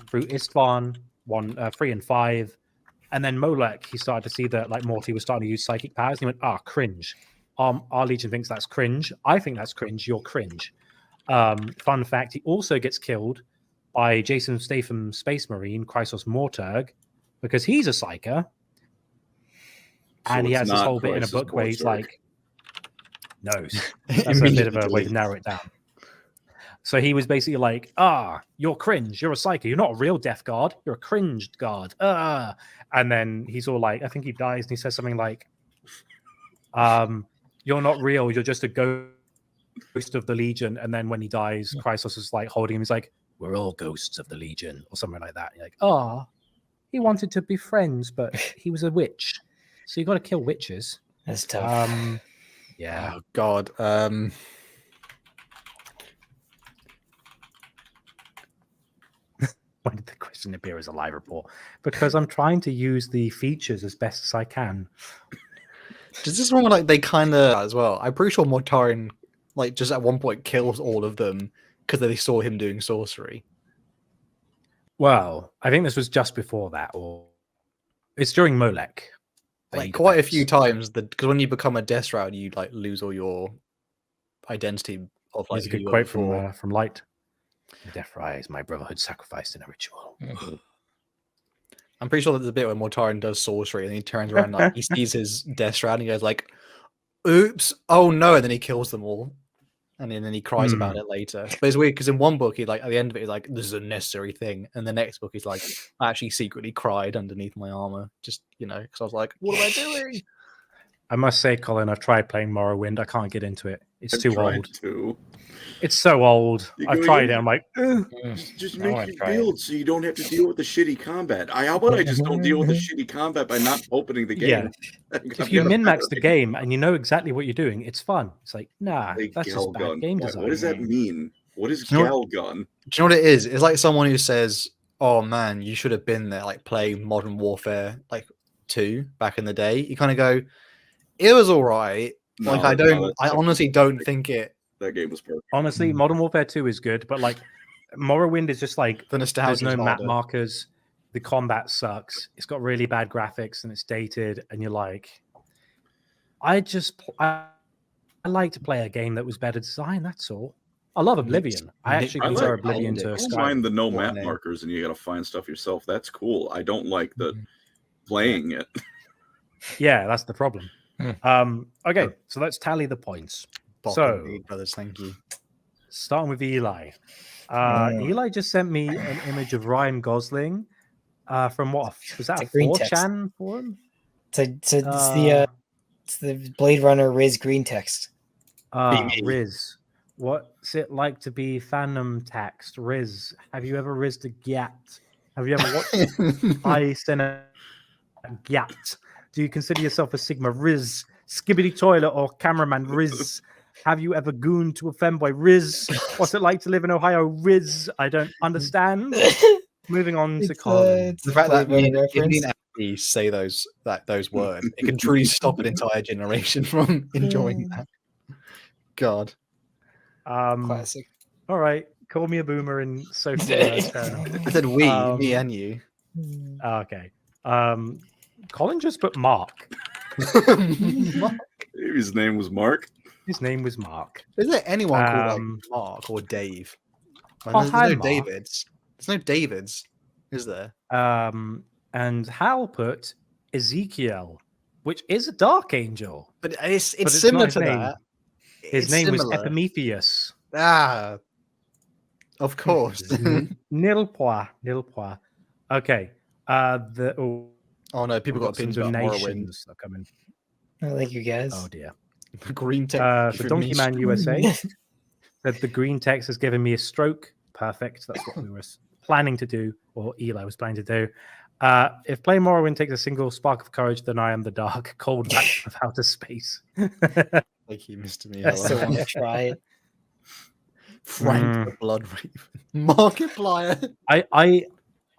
Through Istvan, 3 and 5. And then Molech, he started to see that like Morty was starting to use psychic powers. And he went, cringe. Our Legion thinks that's cringe. I think that's cringe. You're cringe. Fun fact, he also gets killed by Jason Statham's Space Marine, Chrysos Morturg, because he's a psyker. So and he has this whole bit in a book where he's like, no, that's a bit of a way to narrow it down. So he was basically like, you're cringe. You're a psyker. You're not a real death guard. You're a cringed guard. And then he's all like, I think he dies and he says something like, you're not real. You're just a ghost of the Legion. And then when he dies, Chrysos is like holding him. He's like, we're all ghosts of the Legion or something like that. You're like, he wanted to be friends, but he was a witch. So you got to kill witches. That's tough. Yeah. Oh God. Why did the question appear as a live report? Because I'm trying to use the features as best as I can. Does this one like they kind of as well? I'm pretty sure Mortarian like just at one point kills all of them because they saw him doing sorcery. Well, I think this was just before that, or it's during Molech. Like quite a few times, because when you become a Death Shroud, you like lose all your identity of like. There's a good quote from Light. The Death Rise, my brotherhood sacrificed in a ritual. I'm pretty sure there's a bit where Mortarian does sorcery and he turns around like he sees his Death Shroud and he goes like, "Oops, oh no!" and then he kills them all, and then he cries about it later. But it's weird because in one book he like at the end of it he's like, "This is a necessary thing," and the next book he's like, "I actually secretly cried underneath my armor," just because I was like, "What am I doing?" I must say, Colin, I've tried playing Morrowind. I can't get into it. It's too old. It's so old. I've tried it. I'm like, just make your build so you don't have to deal with the shitty combat. How about I just don't deal with the shitty combat by not opening the game? Yeah. If you min-max the game and you know exactly what you're doing, it's fun. It's like, nah, that's just bad game design. What does that mean? What is Gal Gun? Do you know what it is? It's like someone who says, "Oh man, you should have been there, like playing Modern Warfare like 2 back in the day." You kind of go, "It was all right." No, like I honestly don't think it. That game was perfect. Honestly, Modern Warfare 2 is good, but like Morrowind is just like the nostalgia. There's no map markers. The combat sucks. It's got really bad graphics and it's dated. And you're like, I like to play a game that was better designed. That's all. I love Oblivion. I actually prefer Oblivion to Skyrim. I don't mind the no map markers and you got to find stuff yourself. That's cool. I don't like the playing it. Yeah, that's the problem. Okay, so let's tally the points. So, brothers, thank you. Starting with Eli. Eli just sent me an image of Ryan Gosling from what? Was that a 4chan forum? It's the Blade Runner Riz green text. Riz. What's it like to be Phantom taxed? Riz. Have you ever rizzed a gat? Have you ever watched I sent a gat? Do you consider yourself a Sigma Riz? Skibbity toilet or cameraman Riz? Have you ever gooned to a femboy Riz? What's it like to live in Ohio Riz? I don't understand. Moving on to Colin. The fact that you actually say those words, it can truly stop an entire generation from enjoying that. God. Classic. All right. Call me a boomer and so forth. I said we, me and you. Okay. Colin just put Mark. Mark. Maybe his name was Mark. His name was Mark. Is there anyone called like Mark or Dave? There's no Davids. There's no Davids, is there? And Hal put Ezekiel, which is a Dark Angel. But it's similar to that. His name was Epimetheus. Of course. Nilpois. Okay. Oh no, people got opinions about Morrowind. Coming. I like you guys. Oh dear. The green text. The Donkey Man USA said the green text has given me a stroke. Perfect. That's what we were planning to do, or Eli was planning to do. If playing Morrowind takes a single spark of courage, then I am the dark, cold vacuum of outer space. Thank you, Mr. I still want to try it. Frank the Blood Raven. Markiplier.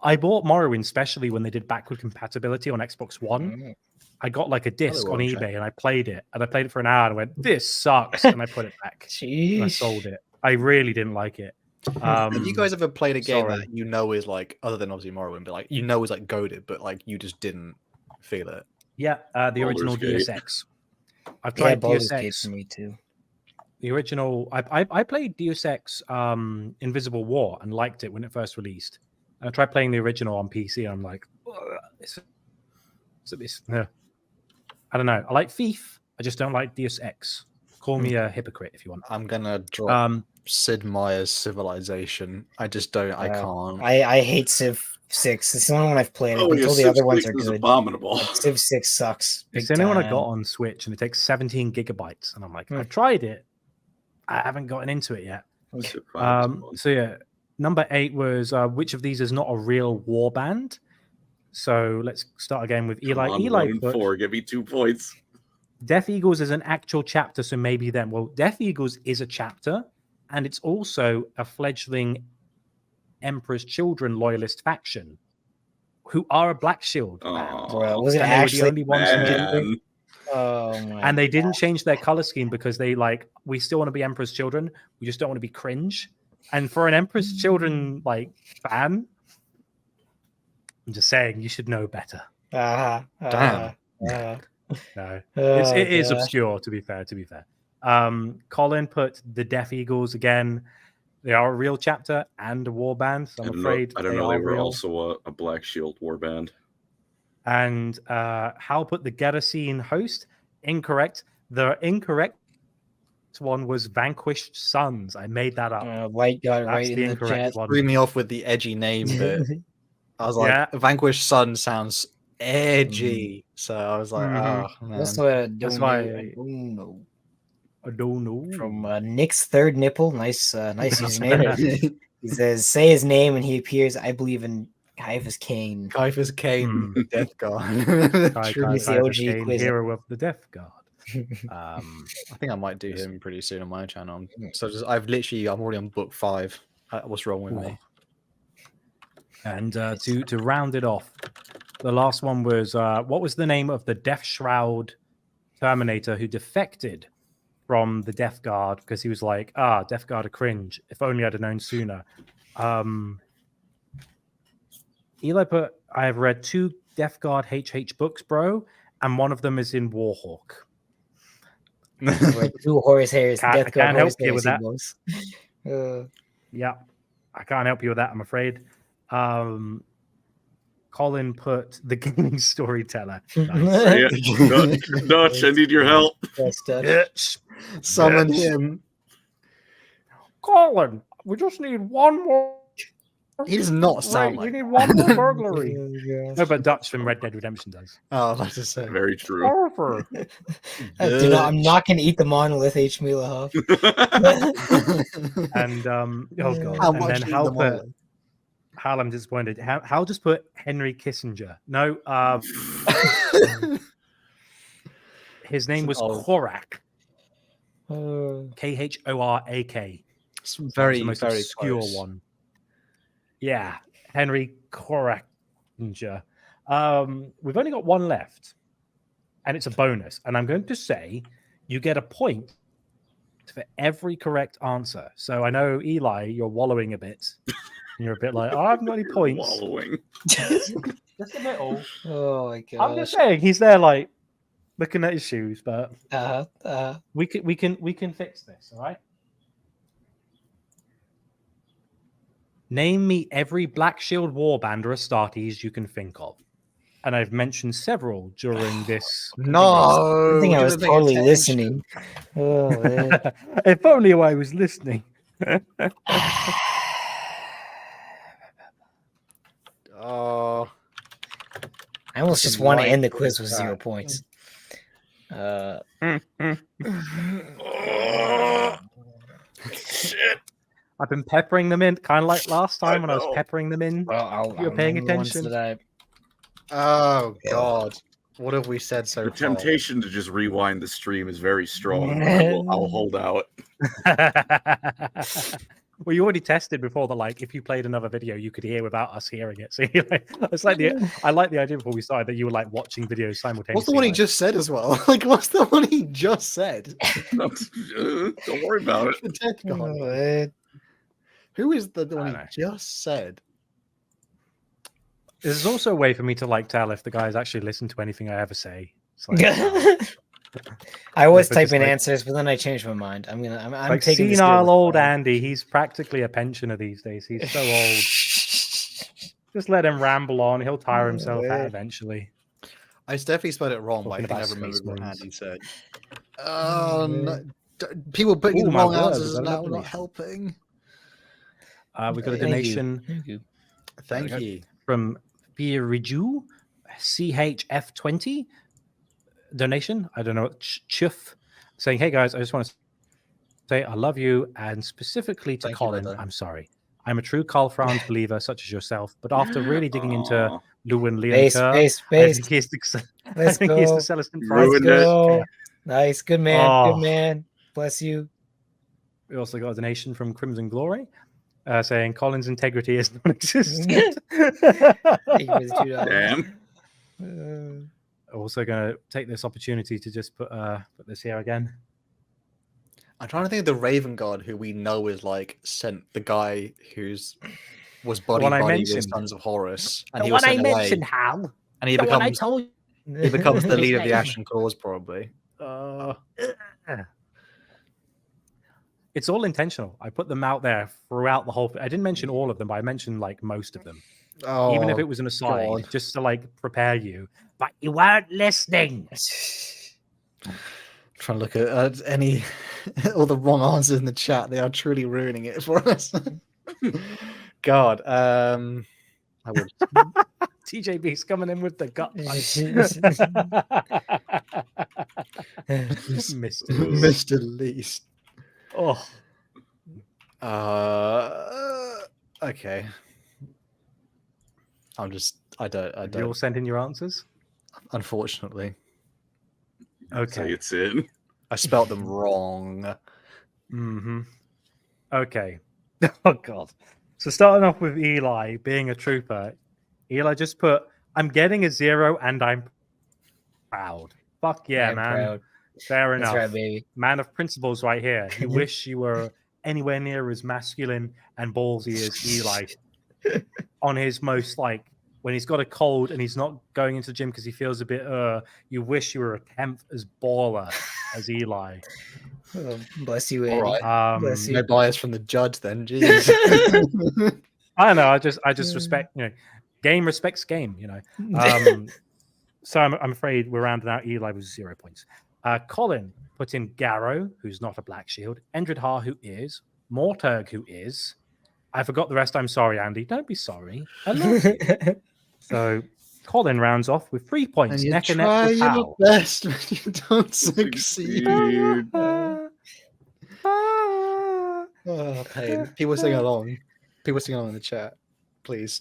I bought Morrowind specially when they did backward compatibility on Xbox One. I got like a disc on eBay and I played it. And I played it for an hour and I went, this sucks. And I put it back. And I sold it. I really didn't like it. Have you guys ever played a game that you know is like, other than obviously Morrowind, but like you know is like goated, but like you just didn't feel it? Yeah, the original Deus Ex. I've tried Deus Ex. For me too. The original, I played Deus Ex Invisible War and liked it when it first released. And I tried playing the original on PC. And I'm like, I don't know. I like Thief. I just don't like Deus Ex. Call me a hypocrite if you want. I'm gonna drop Sid Meier's Civilization. I just don't. I can't. I hate Civ 6. It's the only one I've played. Until the other ones are good. Abominable. Civ 6 sucks. It's the only one I got on Switch, and it takes 17 gigabytes. And I'm like, I've tried it. I haven't gotten into it yet. So yeah, number 8 was which of these is not a real warband? So let's start again with Eli. Eli put 4. Give me 2 points. Death Eagles is an actual chapter, so maybe then. Well, Death Eagles is a chapter, and it's also a fledgling Emperor's Children loyalist faction who are a Black Shield band. Bro, was it actually the only ones who did it? Oh my and they didn't change their color scheme because they we still want to be Emperor's Children. We just don't want to be cringe. And for an Emperor's Children fan, I'm just saying you should know better. Damn. No, it is obscure. To be fair. Colin put the Death Eagles again. They are a real chapter and a war band. So I'm afraid I don't know. They were also a Black Shield war band. And Hal put the Gerasene host. Incorrect. The incorrect one was Vanquished Sons. I made that up. White got right in the chat. Threw me off with the edgy name bit. I was like, Vanquished Sun sounds edgy. So I was like, oh, man. That's why I don't know. From Nick's Third Nipple. Nice username. He says, say his name and he appears. I believe in Caiaphas Cain. Caiaphas Cain, the Death God. Caiaphas the OG quiz. Hero of the Death God. I think I might do him pretty soon on my channel. So I'm already on book 5. What's wrong with me? And to round it off, the last one was what was the name of the Death Shroud Terminator who defected from the Death Guard because he was like, Death Guard are cringe. If only I'd have known sooner. Eli put, I have read 2 Death Guard HH books, bro, and one of them is in Warhawk. 2 Horus Heresy. Death Guard Horus Heresy with that. Yeah, I can't help you with that, I'm afraid. Colin put the gaming storyteller. Nice. Dutch, I need your help. Yes. Summon him. Colin, we just need one more. He does not sound like. We need one more burglary. No, but Dutch from Red Dead Redemption does. Oh, that's just so very true. I'm not going to eat the monolith, H. Mila Huff. And oh god, and then Hal, I'm disappointed. Hal just put Henry Kissinger. No, his name was Khorak. Khorak. It's very, the most very obscure close. one. Yeah, Henry Khorakinger. We've only got one left, and it's a bonus. And I'm going to say you get a point for every correct answer. So I know, Eli, you're wallowing a bit. And you're a bit like, I haven't got any points. Wallowing. Just a little. Oh my god. I'm just saying he's there like looking at his shoes, but we can fix this, all right? Name me every Black Shield warband or Astartes you can think of. And I've mentioned several during this. No, I think I was totally listening. Oh, man. If only I was listening. Oh, I almost just want to end the quiz with 0 points. Shit. I've been peppering them in, kind of like last time when I was know. peppering them in. Well, You're paying attention. Oh God, what have we said so The far? temptation to just rewind the stream is very strong. But I'll hold out. Well, you already tested before that, like, if you played another video, you could hear without us hearing it. So it's like I like the idea before we started that you were like watching videos simultaneously. What's the one he just said as well? Like, what's the one he just said? Don't worry about it. The dead guy. Who is the one he just said? There's also a way for me to like tell if the guys actually listen to anything I ever say. It's like, I always type in answers, but then I change my mind. I'm like taking this senile dude old with Andy. He's practically a pensioner these days. He's so old. Just let him ramble on. He'll tire himself out eventually. I definitely spelled it wrong, but I think I remember what Andy said. People putting the wrong answers is now not helping. We got a donation. Thank you. From Biriju CHF20 donation. I don't know, Chuff, saying, "Hey guys, I just want to say I love you, and specifically to Colin, I'm sorry. I'm a true Karl Franz believer, such as yourself, but after really digging into Lewin Leon Kerr, I think he's the Celestin Price. Yeah. Nice, good man, good man. Bless you." We also got a donation from Crimson Glory. Saying Colin's integrity is non-existent. Damn. Also going to take this opportunity to just put this here again. I'm trying to think of the Raven Guard who we know is like sent the guy who's was buddy with Sons of Horus, and he was sent away. Hal, and he becomes the leader of the Ashen Cause, probably. It's all intentional. I put them out there throughout the whole. I didn't mention all of them, but I mentioned like most of them. Even if it was an aside, just to like prepare you. But you weren't listening. Trying to look at any all the wrong answers in the chat. They are truly ruining it for us. God, I would. TJB's coming in with the gut. Mr. Least. Oh. Okay. I don't. You all send in your answers? Unfortunately. Okay. It's in. I spelt them wrong. Mm-hmm. Okay. Oh God. So starting off with Eli being a trooper, Eli just put, "I'm getting a 0 and I'm proud." Fuck yeah, man. Proud. Fair enough. That's right, baby. Man of principles right here. You wish you were anywhere near as masculine and ballsy as Eli on his most, like, when he's got a cold and he's not going into the gym because he feels a bit, you wish you were a tenth as baller as Eli. Oh, bless you, Andy. Right. Bless you. No bias from the judge then, jeez. I don't know. I just respect, game respects game, So I'm afraid we're rounding out Eli with 0 points. Colin put in Garrow, who's not a Black Shield, Endred who is, Morturg, who is. I forgot the rest. I'm sorry, Andy. Don't be sorry. I love you. So Colin rounds off with 3 points. And you neck and try neck with your Hal. best, but you don't succeed. Oh, pain. People sing along. People sing along in the chat. Please.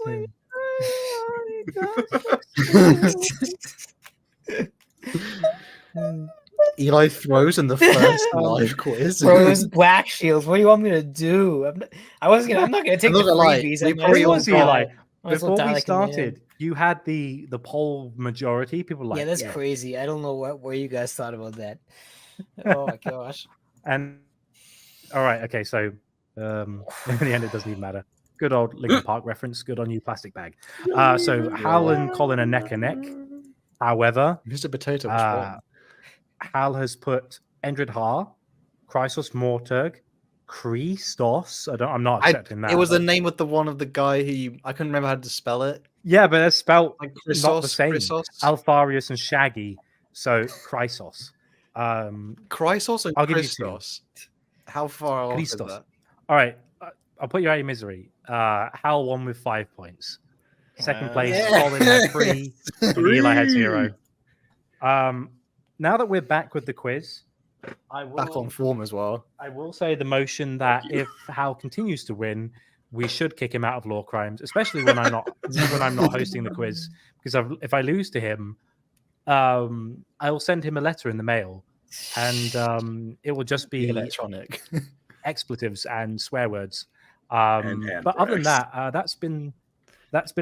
Eli throws in the first live quiz. Throws Blacksheilds. What do you want me to do? I'm not gonna take the freebies. It was Eli. Before we started, you had the poll majority. People like, yeah, that's crazy. I don't know where you guys thought about that. Oh my gosh. And all right, okay, so in the end, it doesn't even matter. Good old Linkin Park reference. Good on you, plastic bag. So Hal and Colin are neck and neck. However, Mr. Potato was Hal has put Endred Chrysos Morturg, Christos. I'm not accepting that. It was the name of the guy who I couldn't remember how to spell it. Yeah, but it's spelled like not the same. Alfarius and Shaggy. So Chrysos. Chrysos and Christos. How far off is that? All right, I'll put you out of your misery. Hal won with 5 points. Second place, Colin had 3, and Eli had 0. now that we're back with the quiz, back on form as well. I will say the motion that if Hal continues to win, we should kick him out of LoreCrimes, especially when I'm not hosting the quiz. Because if I lose to him, I will send him a letter in the mail, and it will just be electronic expletives and swear words. But other than that, that's been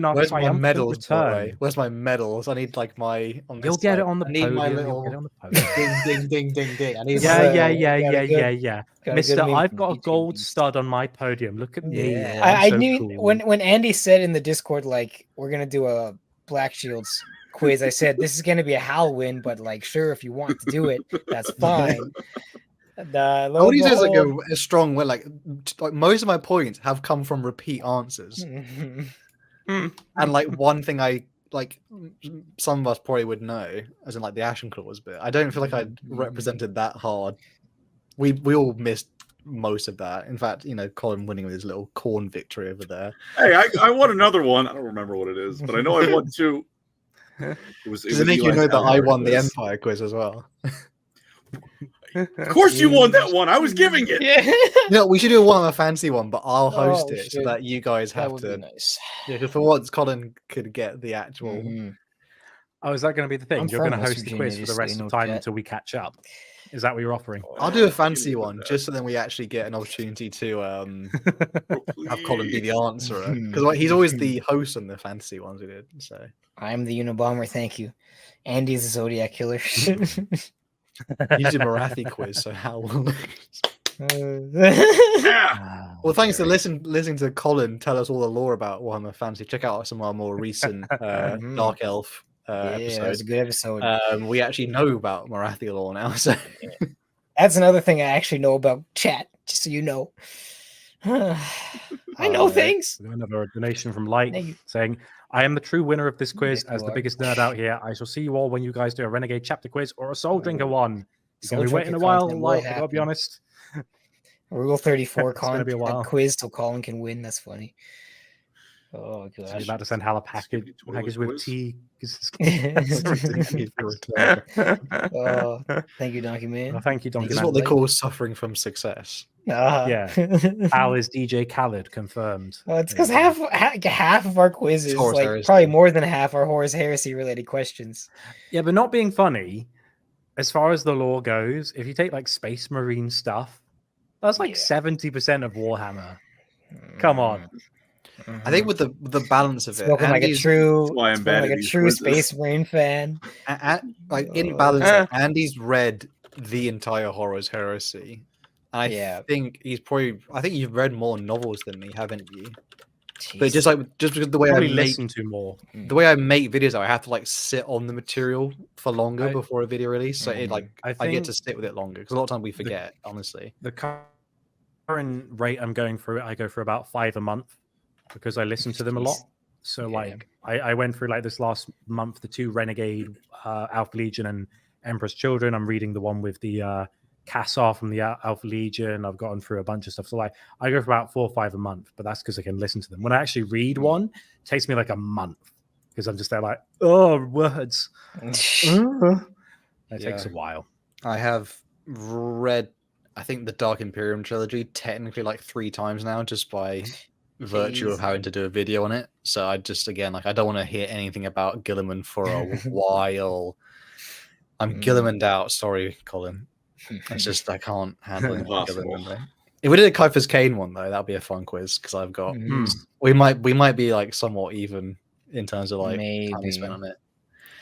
our Where's my medals, return. Where's my medals? I need like my. You'll get it on the I need podium. my little ding, ding, ding, ding. I need yeah. Mister, I've got a gold stud on my podium. Look at me. Yeah. I knew cool. when Andy said in the Discord, like, we're gonna do a Blackshields quiz, I said this is gonna be a Hal win, but like, sure, if you want to do it, that's fine. All these is like a strong win. Like most of my points have come from repeat answers. And like one thing I like, some of us probably would know, as in like the Ashen Claws bit. I don't feel like I represented that hard. We all missed most of that. In fact, you know, Colin winning with his little corn victory over there. Hey, I won another one. I don't remember what it is, but I know I won 2. Does it make you know that I won the Empire quiz as well? Of course you won that one. I was giving it. Yeah. No, we should do one of a fancy one, but I'll host it so that you guys have to. Nice. Yeah, because for once, Colin could get the actual. Oh, is that going to be the thing? You're going to host the quiz for the rest of the time until we catch up. Is that what you're offering? I'll do a fancy one just so then we actually get an opportunity to have Colin be the answerer, because he's always the host on the fantasy ones we did. So I'm the Unabomber. Thank you. Andy's the Zodiac Killer. You did Marathi quiz, so how? Yeah. Well, thanks for listening to Colin tell us all the lore about Warhammer Fantasy. Check out some of our more recent Dark Elf episodes. It was a good episode. We actually know about Marathi lore now, so that's another thing I actually know about chat. Just so you know, I know things. Another donation from Light saying, "I am the true winner of this quiz as the biggest nerd out here. I shall see you all when you guys do a Renegade chapter quiz or a Soul Drinker one. It's going to be waiting a while, Light. I'll be honest." Rule 34 quiz till Colin can win. That's funny. Oh gosh! So you're about to send Hal a package with tea. Oh, thank you, Donkey Man. Well, thank you, Donkey Man. This is what they call suffering from success. Yeah, Hal is DJ Khaled confirmed. Well, it's because half of our quizzes, like probably more than half, are Horus Heresy related questions. Yeah, but not being funny. As far as the lore goes, if you take like Space Marine stuff, that's like 70% of Warhammer. Come on. I think with the balance of it, like a true Space Marine fan. Like in balance, Andy's read the entire Horus Heresy. I think you've read more novels than me, haven't you? Jeez. But just because the way I listen to more, the way I make videos, I have to like sit on the material for longer before a video release, so I get to sit with it longer because a lot of time we forget. Honestly, the current rate I'm going through, I go for about 5 a month because I listen to them a lot. So like I went through like this last month the 2 Renegade, Alpha Legion, and Emperor's Children. I'm reading the one with the Cassar from the Alpha Legion. I've gotten through a bunch of stuff. So like I go for about 4 or 5 a month, but that's because I can listen to them. When I actually read one, it takes me like a month because I'm just there like, oh, words. It takes a while. I have read, I think, the Dark Imperium trilogy technically like 3 times now, just by virtue of having to do a video on it. So I just, again, like I don't want to hear anything about Gilliman for a while. I'm Gillimaned out. Sorry, Colin. It's just I can't handle it. If we did a Kuiper's Kane one though, that'd be a fun quiz because I've got we might be like somewhat even in terms of like time we spent on it.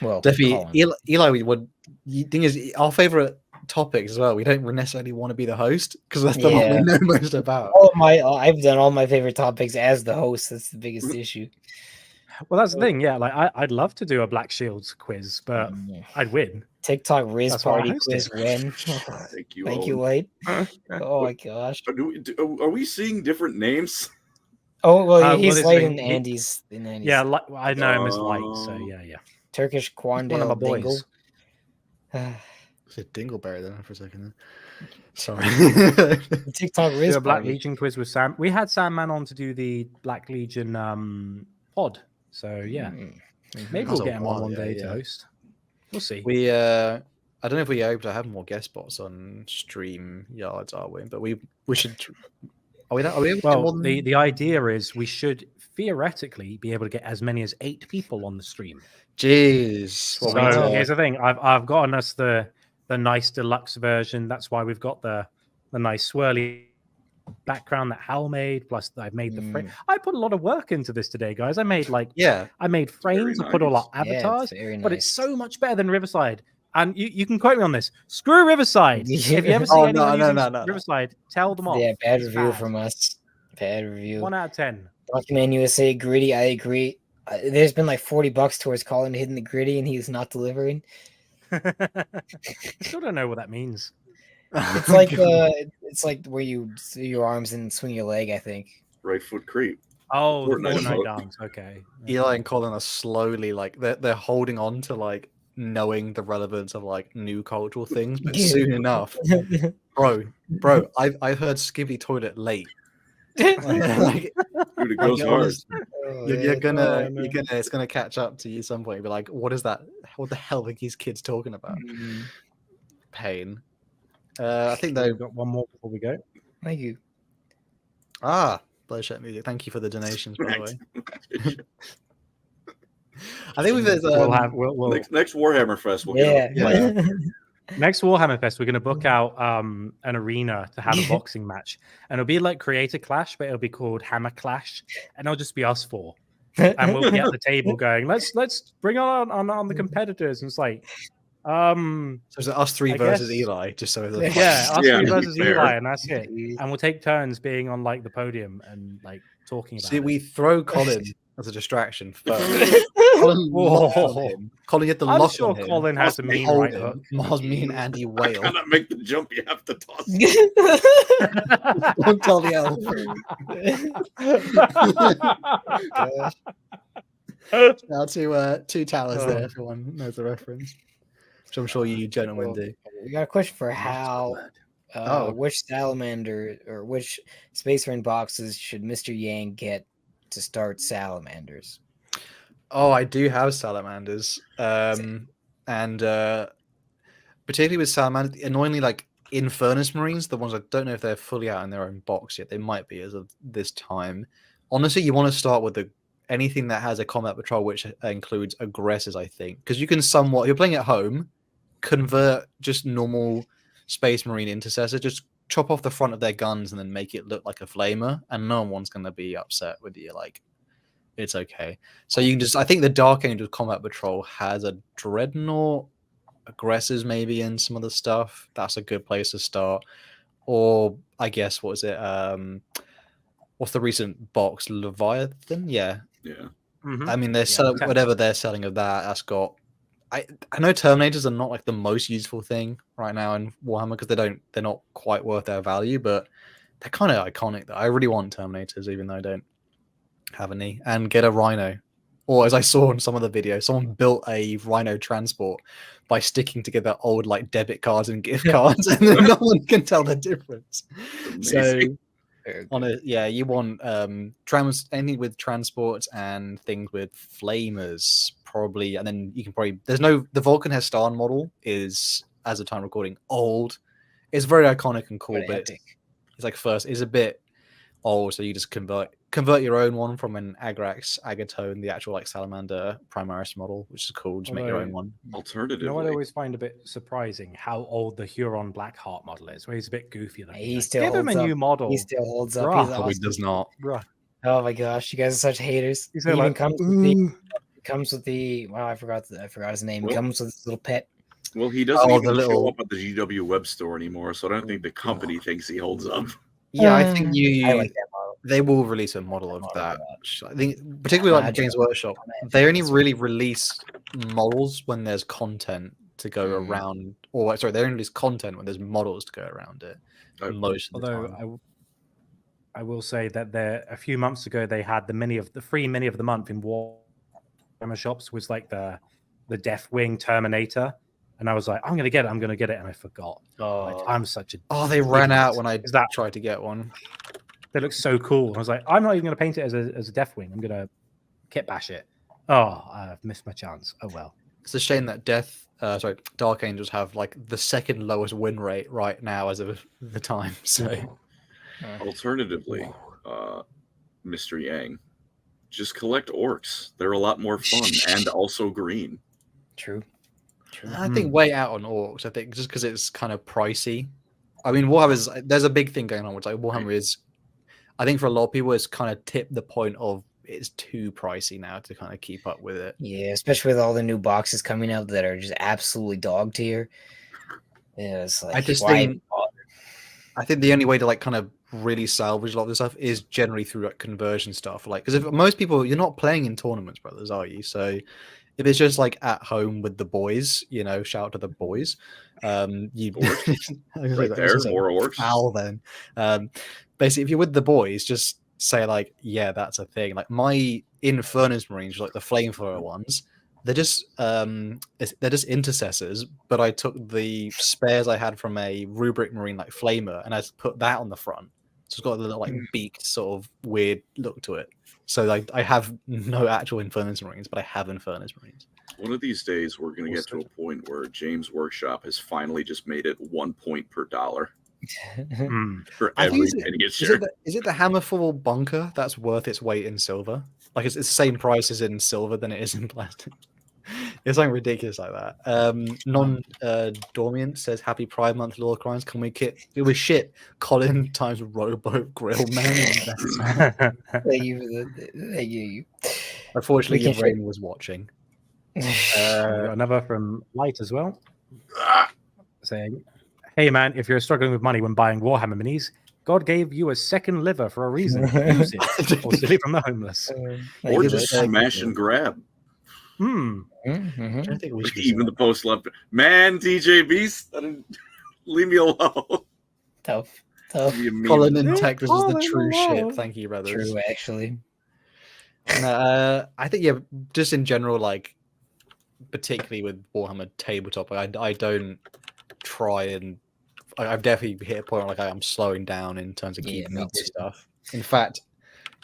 Well, definitely Eli would. The thing is, our favorite topics as well. We don't necessarily want to be the host because that's the one we know most about. I've done all my favorite topics as the host. That's the biggest issue. Well, that's the thing. Yeah, like I'd love to do a Blackshields quiz, but I'd win. TikTok Riz Party quiz win. Thank you. Thank you, Light. Oh my gosh. Are we seeing different names? Oh well, he's Light in Andy's. Yeah, I know him as Light. So yeah. Turkish Quandale. One of my boys. I said Dingleberry then for a second. Sorry. TikTok Riz a Black Legion quiz with Sam. We had Sam Man on to do the Black Legion pod. So yeah, maybe we'll get him on one day to host. We'll see. I don't know if we are able to have more guest spots on stream yards, are we? But we should. Are we able to get more Well, than... the idea is we should theoretically be able to get as many as 8 people on the stream. Jeez. Well, so here's the thing. I've gotten us the nice deluxe version. That's why we've got the nice swirly background that Hal made. Plus, I've made the frame. I put a lot of work into this today, guys. I made I made frames. I put all our avatars, but it's so much better than Riverside. And you can quote me on this. Screw Riverside. If you ever see anyone using Riverside, tell them off. Yeah, bad review from us. Bad review. 1 out of 10. Document USA gritty. I agree. There's been like $40 towards Colin hitting the gritty, and he's not delivering. I still don't know what that means. It's like it's like where you do your arms and swing your leg. I think. Right foot creep. Oh, Fortnite dance. Okay. Eli and Colin are slowly like they're holding on to like knowing the relevance of like new cultural things, but soon enough, bro, I've heard skivvy toilet late. Like, dude, it goes hard. You're gonna it's gonna catch up to you some point. Be like, what is that? What the hell are these kids talking about? Pain. I think they've got one more before we go. Thank you. Bloodshed Music. Thank you for the donations, by the way. I think we'll next Warhammer Fest. We'll Next Warhammer Fest, we're going to book out an arena to have a boxing match, and it'll be like Creator Clash, but it'll be called Hammer Clash, and it'll just be us 4, and we'll be at the table going, let's bring on the competitors, and it's like, so is it us 3 versus Eli? Just so us 3 versus Eli, and that's it. And we'll take turns being on like the podium and like talking about. See, we throw Colin as a distraction first. Colin, you have to lock sure on him. Colin has a mean right hook. Mars, me and Andy wail. I cannot make the jump. You have to toss. Don't tell the elf. Now to 2 towers there. Everyone knows the reference, which I'm sure you gentlemen do. We got a question for Hal. Which salamander or which Space Marine boxes should Mr. Yang get to start salamanders? Oh, I do have salamanders, and particularly with salamanders, annoyingly, like Infernus Marines, the ones I don't know if they're fully out in their own box yet. They might be as of this time. Honestly, you want to start with anything that has a combat patrol, which includes aggressors, I think, because you can somewhat, if you're playing at home, convert just normal Space Marine intercessor, just chop off the front of their guns and then make it look like a flamer, and no one's going to be upset with you. Like, it's okay. So you can just, I think the Dark Angel Combat Patrol has a Dreadnought, aggressors maybe, and some other stuff. That's a good place to start. Or I guess, what is it? What's the recent box? Leviathan? Yeah. Mm-hmm. I mean, they're selling whatever they're selling of that. That's got. I know Terminators are not like the most useful thing right now in Warhammer because they're not quite worth their value, but they're kind of iconic. I really want Terminators, even though I don't have any, and get a Rhino. Or as I saw in some of the videos, someone built a Rhino transport by sticking together old like debit cards and gift cards, and then no one can tell the difference. Amazing. So you want anything with transports and things with flamers probably, and then you can probably the Vulcan Hestan model is, as of time recording, old. It's very iconic and cool, but it's like it's a bit old, so you just convert your own one from an Agrax Agatone, the actual like Salamander Primaris model, which is cool. Just make your own one. Alternatively, you know what I always find a bit surprising? How old the Huron Blackheart model is. Where he's a bit goofy. He still give him a new model. He still holds up. Bruh, awesome. He does not. Bruh. Oh my gosh, you guys are such haters. He even comes with the I forgot his name. He comes with his little pet. Well, he doesn't even show up at the GW web store anymore, so I don't think the company thinks he holds up. Yeah, I think I like that model. They will release a model of that. I think, particularly like Games Workshop, they only really release models when there's content to go around. Or sorry, they only release content when there's models to go around it. Most of the time. I will say that a few months ago they had the free mini of the month in Warhammer shops was like the Deathwing Terminator. And I was like, I'm gonna get it, and I forgot. I'm such a they ran out when I tried to get one. They look so cool. I was like, I'm not even gonna paint it as a Deathwing. I'm gonna kit bash it. I've missed my chance. Oh well. It's a shame that Dark Angels have like the second lowest win rate right now as of the time. So, alternatively, Mr. Yang, just collect orcs. They're a lot more fun and also green. True. I think way out on orcs. I think just because it's kind of pricey. I mean, there's a big thing going on with like Warhammer is. I think for a lot of people, it's kind of tipped the point of it's too pricey now to kind of keep up with it. Yeah, especially with all the new boxes coming out that are just absolutely dog tier. Yeah, it's like I think the only way to like kind of really salvage a lot of this stuff is generally through like conversion stuff. Like, because if most people, you're not playing in tournaments, brothers, are you? So if it's just like at home with the boys, you know, shout out to the boys. You right there, more orcs. Foul then. Basically, if you're with the boys, just say like, yeah, that's a thing. Like my Infernus Marines, like the flamethrower ones, they're just intercessors. But I took the spares I had from a Rubric Marine like Flamer, and I put that on the front. So it's got a little like beaked sort of weird look to it. So like I have no actual Infernus Marines, but I have Infernus Marines. One of these days, we're going to get to a point where James Workshop has finally just made it 1 point per dollar. For every penny it's shared. Is it the Hammerfall bunker that's worth its weight in silver? Like it's the same price as in silver than it is in plastic. It's something ridiculous like that. Dormient says Happy Pride Month, LoreCrimes. Can we kit it was shit? Colin times Rowboat Grill Man. Thank you. Unfortunately, your brain was watching. Got another from Light as well, saying, "Hey man, if you're struggling with money when buying Warhammer minis, God gave you a second liver for a reason. Use it, or steal it from the homeless, or just smash and grab." Hmm. I don't think we should Even the post left, man. TJ Beast, leave me alone. Tough. Colin in Texas is the true shit. Thank you, brothers. True, actually. I think just in general, like particularly with Warhammer tabletop, I don't try and I've definitely hit a point where like I'm slowing down in terms of keeping up with stuff. In fact,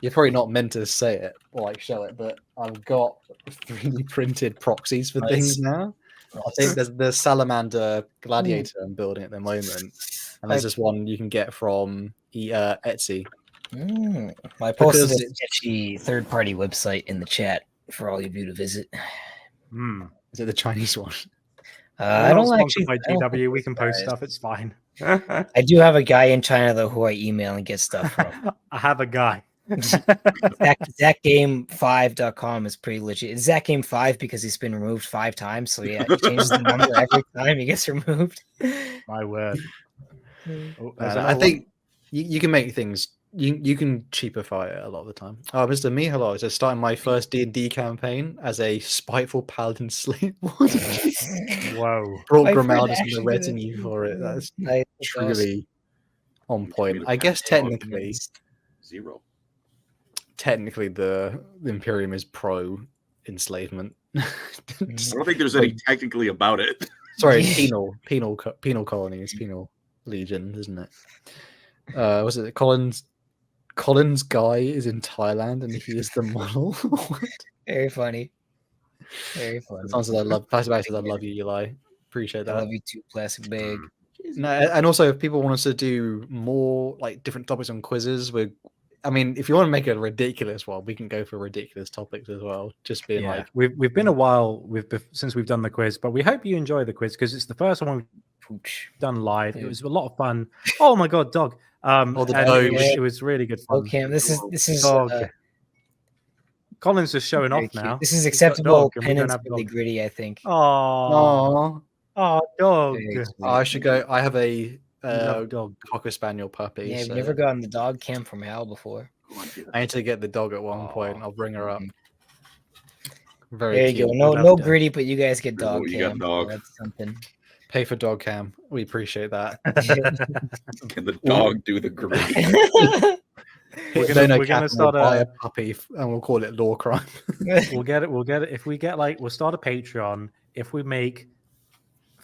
you're probably not meant to say it or like show it, but I've got 3D printed proxies for things now. I think there's the Salamander Gladiator I'm building at the moment, and there's this one you can get from Etsy. I posted a sketchy third-party website in the chat for all of you to visit. Is it the Chinese one? I don't actually. By GW, we can post stuff. It's fine. I do have a guy in China though who I email and get stuff from. I have a guy. ZachGame5.com is pretty legit. It's ZachGame5 because he's been removed 5 times. So yeah, it changes the number every time he gets removed. My word. I think you can make things. You can cheapify it a lot of the time. Oh, Mr. Mihalo is starting my first D&D campaign as a spiteful paladin slave. Whoa. Brought Grimaldus and the retinue for it. That's truly on point. I guess technically... 0. Technically, the Imperium is pro enslavement. I don't think there's any technically about it. Sorry, penal colonies, penal legion, isn't it? Was it Colin's guy is in Thailand and he is the model? Very funny. Very funny. Sounds like I love you, Eli. Appreciate that. I love you too, Plastic Bag. No, and also if people want us to do more like different topics on quizzes, I mean, if you want to make a ridiculous one, we can go for ridiculous topics as well. Just being like, we've been a while since we've done the quiz, but we hope you enjoy the quiz because it's the first one we've done live. It was a lot of fun. Oh my god, dog! It was really good fun. Okay, this is Colin's just showing off now. This is acceptable penance for the gritty, I think. Oh, dog! I should go. I have a dog Cocker Spaniel puppy. Yeah, I've never gotten the dog cam from Hal before. I need to get the dog at one point. I'll bring her up. Very there you go. No gritty, but you guys get dog cam. Got dog. That's something. Pay for dog cam. We appreciate that. Can the dog do the gritty? We're gonna start a puppy, and we'll call it LoreCrime. We'll get it. If we get we'll start a Patreon. If we make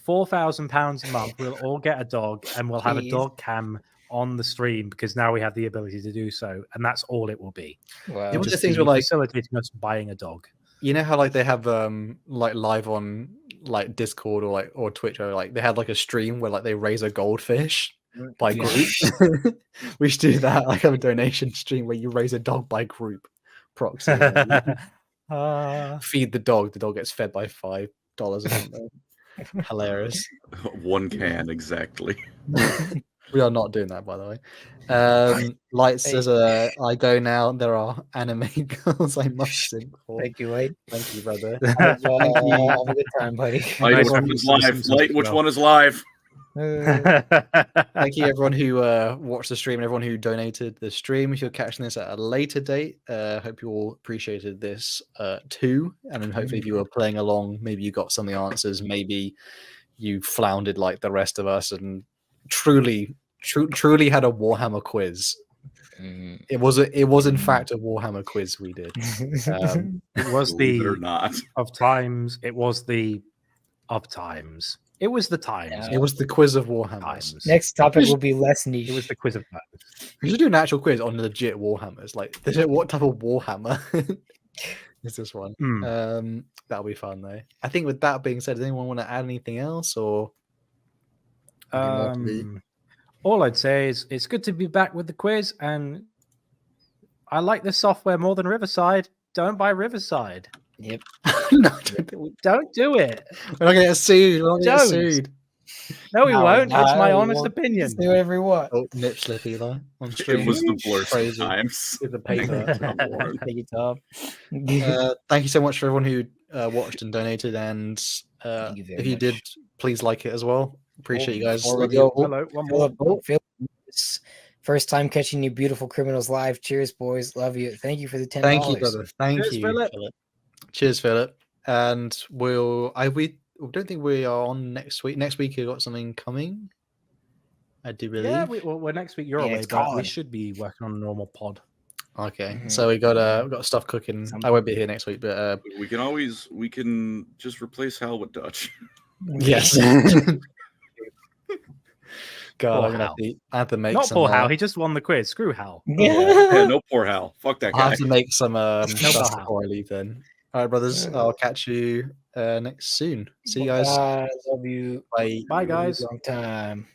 £4,000 a month, we'll all get a dog, and we'll have a dog cam on the stream because now we have the ability to do so, and that's all it will be. Wow. The things were like facilitating us buying a dog. You know how like they have like live on like Discord or Twitch, or like they had like a stream where like they raise a goldfish by group. We should do that, like have a donation stream where you raise a dog by group proxy. Feed the dog gets fed by $5 or something. Hilarious. 1 can exactly. We are not doing that, by the way. Light says, I go now. There are anime girls I must sing for. Thank you, Light. Thank you, brother. Have a good time, buddy. Light, which one is live? Light, which one is live? Thank you, everyone who watched the stream and everyone who donated the stream. If you're catching this at a later date, hope you all appreciated this too. And then hopefully if you were playing along, maybe you got some of the answers. Maybe you floundered like the rest of us and truly had a Warhammer quiz. It was in fact a Warhammer quiz we did. It was the of times. It was the of times. It was the times. Yeah. It was the quiz of Warhammers. Next topic will be less niche. It was the quiz of times. We should do an actual quiz on legit Warhammers. Like, what type of Warhammer is this one? That'll be fun though. I think with that being said, does anyone want to add anything else or? All I'd say is it's good to be back with the quiz, and I like this software more than Riverside. Don't buy Riverside. Yep. No, don't do it. We're not gonna get sued. We're not gonna get sued. No, we won't. It's my honest opinion. Do whatever you want. Oh, nip slip, Eli. On stream. It was the worst times. With the paper. Thank you so much for everyone who watched and donated, and if you did, please like it as well. Appreciate you guys. Hello, one more. First time catching you beautiful criminals live. Cheers, boys. Love you. Thank you for the $10. Thank you, brother. Thank you, Philip. Cheers, Philip. And we don't think we are on next week. Next week, you got something coming. I do believe. Yeah, well, next week you're away, but we should be working on a normal pod. Okay, so we got stuff cooking. I won't be here next week, but we can just replace Hal with Dutch. Yes. God, I'm gonna have to make not some. Poor Hal. He just won the quiz. Screw Hal. Yeah, no poor Hal. Fuck that guy. I have to make some stuff before I leave. Then, all right, brothers. I'll catch you next soon. See you guys. Love you. Bye. Bye, guys. Long time.